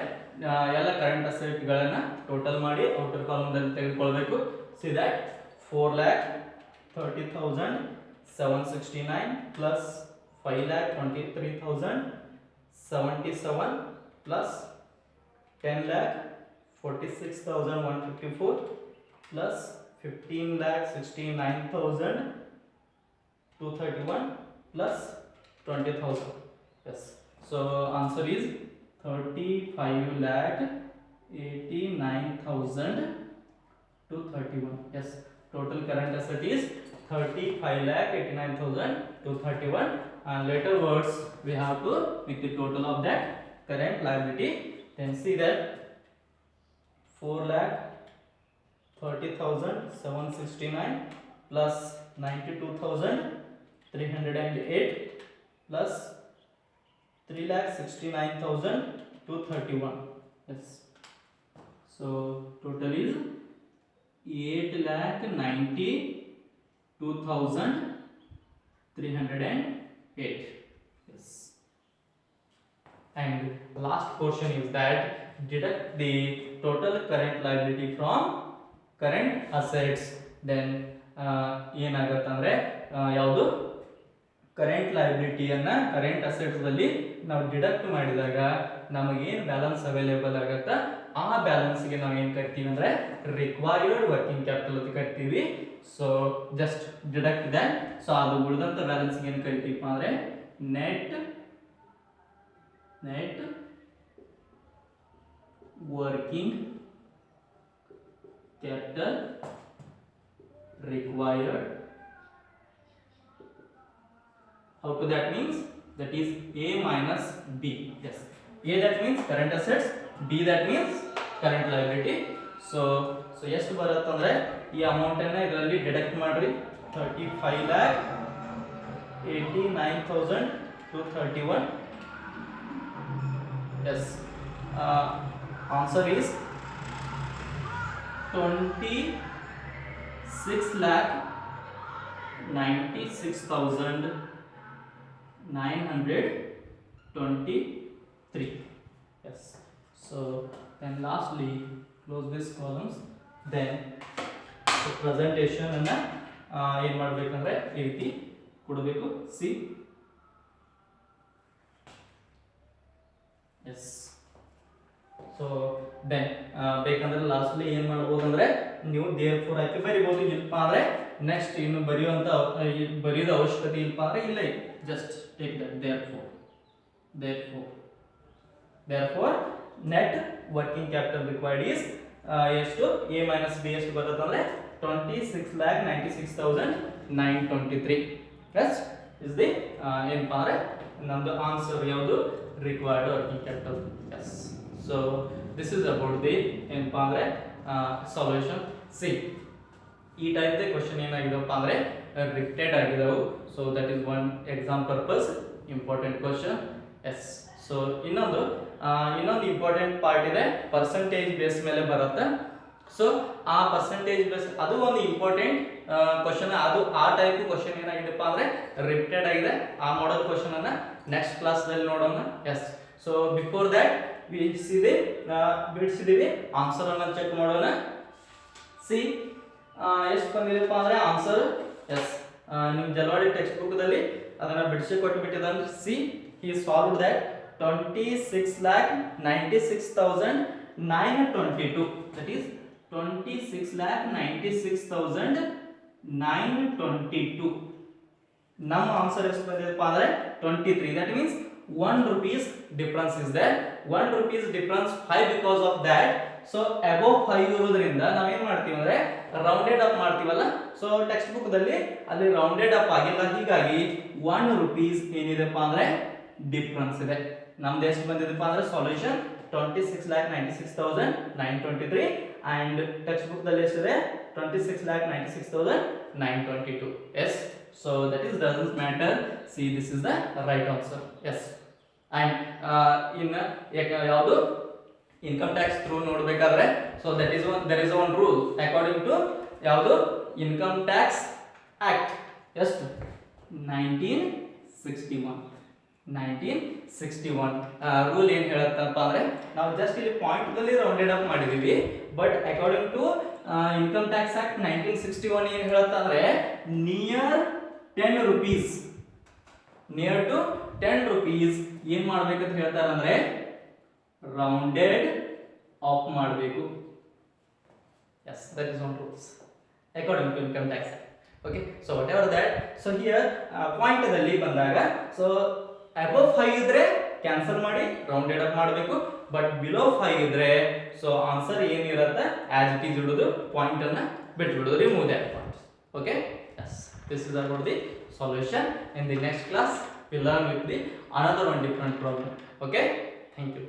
ಎಲ್ಲ ಕರೆಂಟ್ ಅಸೆಟ್ಗಳನ್ನ ಟೋಟಲ್ ಮಾಡಿ ಔಟರ್ ಕಾಲಮ್ದಲ್ಲಿ ತೆಗೆದುಕೊಳ್ಬೇಕು. See that 4,30,769 plus 5,23,077 plus 10,46,154 plus 15,69,231 plus 20,000. Yes. So answer is 35,89,231. Yes. Total current asset is 35,89,231. And later words we have to make the total of that current liability. Then see that 4,30,769 plus 92,308 plus 3,69,231. Yes. So total is 8,92,308. Yes. And last portion is that deduct the total current liability from current assets. Then ಏನಾಗುತ್ತಂದ್ರೆ ಯಾವುದು current ಲೈಬಿಲಿಟಿಯನ್ನ current assets ಅಲ್ಲಿ ನಾವು deduct ಮಾಡಿದಾಗ ನಮಗೇನು balance available ಆಗುತ್ತಾ ಆ ಬ್ಯಾಲೆನ್ಸ್ಗೆ ನಾವು ಏನು ಕರಿತೀವಿ ಅಂದ್ರೆ ರಿಕ್ವೈರ್ಡ್ ವರ್ಕಿಂಗ್ ಕ್ಯಾಪಿಟಲ್ ಅಂತ ಕರಿತೀವಿ. So just deduct that. So ಅದು ಉಳಿದಂತ ಬ್ಯಾಲೆನ್ಸ್ಗೆ ಏನು ಕರಿತೀವಿ ಅಂದ್ರೆ net working capital required. How to that means? That is A minus B. Yes. A that means current assets, B that means current liability. So ಎಷ್ಟು ಬರುತ್ತೆ ಅಂದ್ರೆ ಈ ಅಮೌಂಟ್ ಅನ್ನ ಇದರಲ್ಲಿ ಡಿಡಕ್ಟ್ ಮಾಡ್ರಿ. 35,89,231. Yes. Answer is 26,96,231. 923. Yes. So then lastly close these columns. Then presentation ಅನ್ನ ಏನು ಮಾಡಬೇಕಂದ್ರೆ ಈ ರೀತಿ ಕೊಡಬೇಕು. See yes. ಸೊ ದೆನ್ ಬೇಕಂದ್ರೆ ಲಾಸ್ಟ್ಲಿ ಏನು ಮಾಡ್ಬೋದು ಅಂದ್ರೆ ನೀವು ದೇರ್ಫೋರ್ ಹಾಕಿ ಬರಿಬೋದು. ಇಲ್ಪ ಅಂದ್ರೆ ನೆಕ್ಸ್ಟ್ ಇನ್ನು ಬರೆಯೋದ ಅವಶ್ಯಕತೆ ಇಲ್ಪ ಅಂದ್ರೆ ಇಲ್ಲ, just take that therefore net working capital required is ಎಷ್ಟು a minus b ಎಷ್ಟು ಬರುತ್ತೆ ಅಂದ್ರೆ 26,96,923. yes is the ಏನಪ್ಪ ಅಂದ್ರೆ ನಮ್ದು ಆನ್ಸರ್ ಯಾವುದು required working capital. yes so this is about the ಏನಪ್ಪ ಅಂದ್ರೆ solution. see ಈ ಟೈಪ್ ದ ಕ್ವೆಶ್ಚನ್ ಏನಾಗಿದೆಪ್ಪ ಅಂದ್ರೆ ರಿಪೀಟೆಡ್ ಆಗಿದಾವು. So that is one exam purpose important question. Yes. So ಇನ್ನೊಂದು ಇಂಪಾರ್ಟೆಂಟ್ ಪಾರ್ಟ್ ಇದೆ, ಪರ್ಸೆಂಟೇಜ್ ಬೇಸ್ ಮೇಲೆ ಬರುತ್ತೆ. ಸೊ ಆ ಪರ್ಸೆಂಟೇಜ್ ಬೇಸ್ ಅದು ಒಂದು ಇಂಪಾರ್ಟೆಂಟ್ ಕ್ವಶನ್. ಅದು ಆ ಟೈಪ್ ಕ್ವಶನ್ ಏನಾಗಿದೆಪ್ಪ ಅಂದ್ರೆ ರಿಪೀಟೆಡ್ ಆಗಿದೆ. ಆ ಮಾಡೆಲ್ ಕ್ವಶನ್ ಅನ್ನ ನೆಕ್ಸ್ಟ್ ಕ್ಲಾಸ್ ದಲ್ಲಿ ನೋಡೋಣ. ಎಸ್. ಸೊ ಬಿಫೋರ್ ದಟ್ ಬಿಡಿಸಿದೀವಿ ಆನ್ಸರ್ ಅನ್ನ ಚೆಕ್ ಮಾಡೋಣ. ಸಿ ಎಷ್ಟು ಬಂದಿದೆಪ್ಪ ಅಂದ್ರೆ ಆನ್ಸರ್. ಎಸ್. ನಿಮ್ಮ ಜಲವಾಡಿ ಟೆಕ್ಸ್ಟ್ ಬುಕ್ ದಲ್ಲಿ ಅದನ್ನ ಬಿಡಿಸಿ ಕೊಟ್ಟು ಬಿಟ್ಟಿದ್ದಾನೆ. See he solved that 26,96,922. that is 26,96,922. ನಮ್ಮ ಆನ್ಸರ್ ಎಷ್ಟು ಬಂದಿದೆಪ್ಪ ಅಂದ್ರೆ 23. that means 1 rupees difference is there. 1 rupees difference. why? because of that. So above 5 ಇರೋದ್ರಿಂದ ನಾವೇನ್ ಮಾಡ್ತೀವಿ ಅಂದ್ರೆ ರೌಂಡೆಡ್ ಅಪ್ ಮಾಡ್ತೀವಲ್ಲ. ಸೊ ಟೆಕ್ಸ್ಟ್ ಬುಕ್ ದಲ್ಲಿ ಅಲ್ಲಿ ರೌಂಡೆಡ್ ಅಪ್ ಆಗಿಲ್ಲ, ಹೀಗಾಗಿ 1 rupees ಏನಿದೆಪ್ಪ ಅಂದ್ರೆ ಡಿಫರೆನ್ಸ್ ಇದೆ. ನಮ್ದು ಎಷ್ಟು ಬಂದಿದೆಪ್ಪ ಅಂದ್ರೆ ಸೊಲ್ಯೂಷನ್ 26,96,923 ಅಂಡ್ ಟೆಕ್ಸ್ಟ್ ಬುಕ್ ದಲ್ಲಿ ಎಷ್ಟಿದೆ 26,96,922. Yes. So that is doesn't matter. See this is the right answer. Yes. And ಇನ್ನು ಯಾವುದು ಇನ್ಕಮ್ ಟ್ಯಾಕ್ಸ್ ಥ್ರೂ ನೋಡಬೇಕಾದ್ರೆ so that is there is one rule according to ಯಾವುದು ಇನ್ಕಮ್ ಟ್ಯಾಕ್ಸ್ ಆಕ್ಟ್. ಎಷ್ಟು 1961 rule ಏನು ಹೇಳುತ್ತಪ್ಪ ಅಂದ್ರೆ ನಾವು ಜಸ್ಟ್ ಇಲ್ಲಿ point ದಲ್ಲಿ ರೌಂಡೆಡ್ ಅಪ್ ಮಾಡಿದೀವಿ. But according to income tax act 1961 ಏನು ಹೇಳುತ್ತೆ ಅಂದ್ರೆ ನಿಯರ್ ಟು 10 rupees ಏನ್ ಮಾಡ್ಬೇಕಂತ ಹೇಳ್ತಾರೆ ಅಂದ್ರೆ ರೌಂಡೆಡ್ ಆಫ್ ಮಾಡಬೇಕು. Yes. That is one rules according to income tax act. Okay. So whatever that. So here point ದಲ್ಲಿ ಬಂದಾಗ ಸೊ ಅಬೌವ್ 5 ಇದ್ರೆ ಕ್ಯಾನ್ಸಲ್ ಮಾಡಿ ರೌಂಡೆಡ್ ಅಪ್ ಮಾಡಬೇಕು. ಬಟ್ ಬಿಲೋ 5 ಇದ್ರೆ ಸೊ ಆನ್ಸರ್ ಏನಿರುತ್ತೆ ಆಸ್ ಇಟ್ ಈಸ್ ಇಡೋದು, point ಅನ್ನ ಬಿಟ್ಬಿಡೋದು, remove that point. Okay. Yes. This is about the solution. in the next class we learn with the another one different problem. okay. thank you.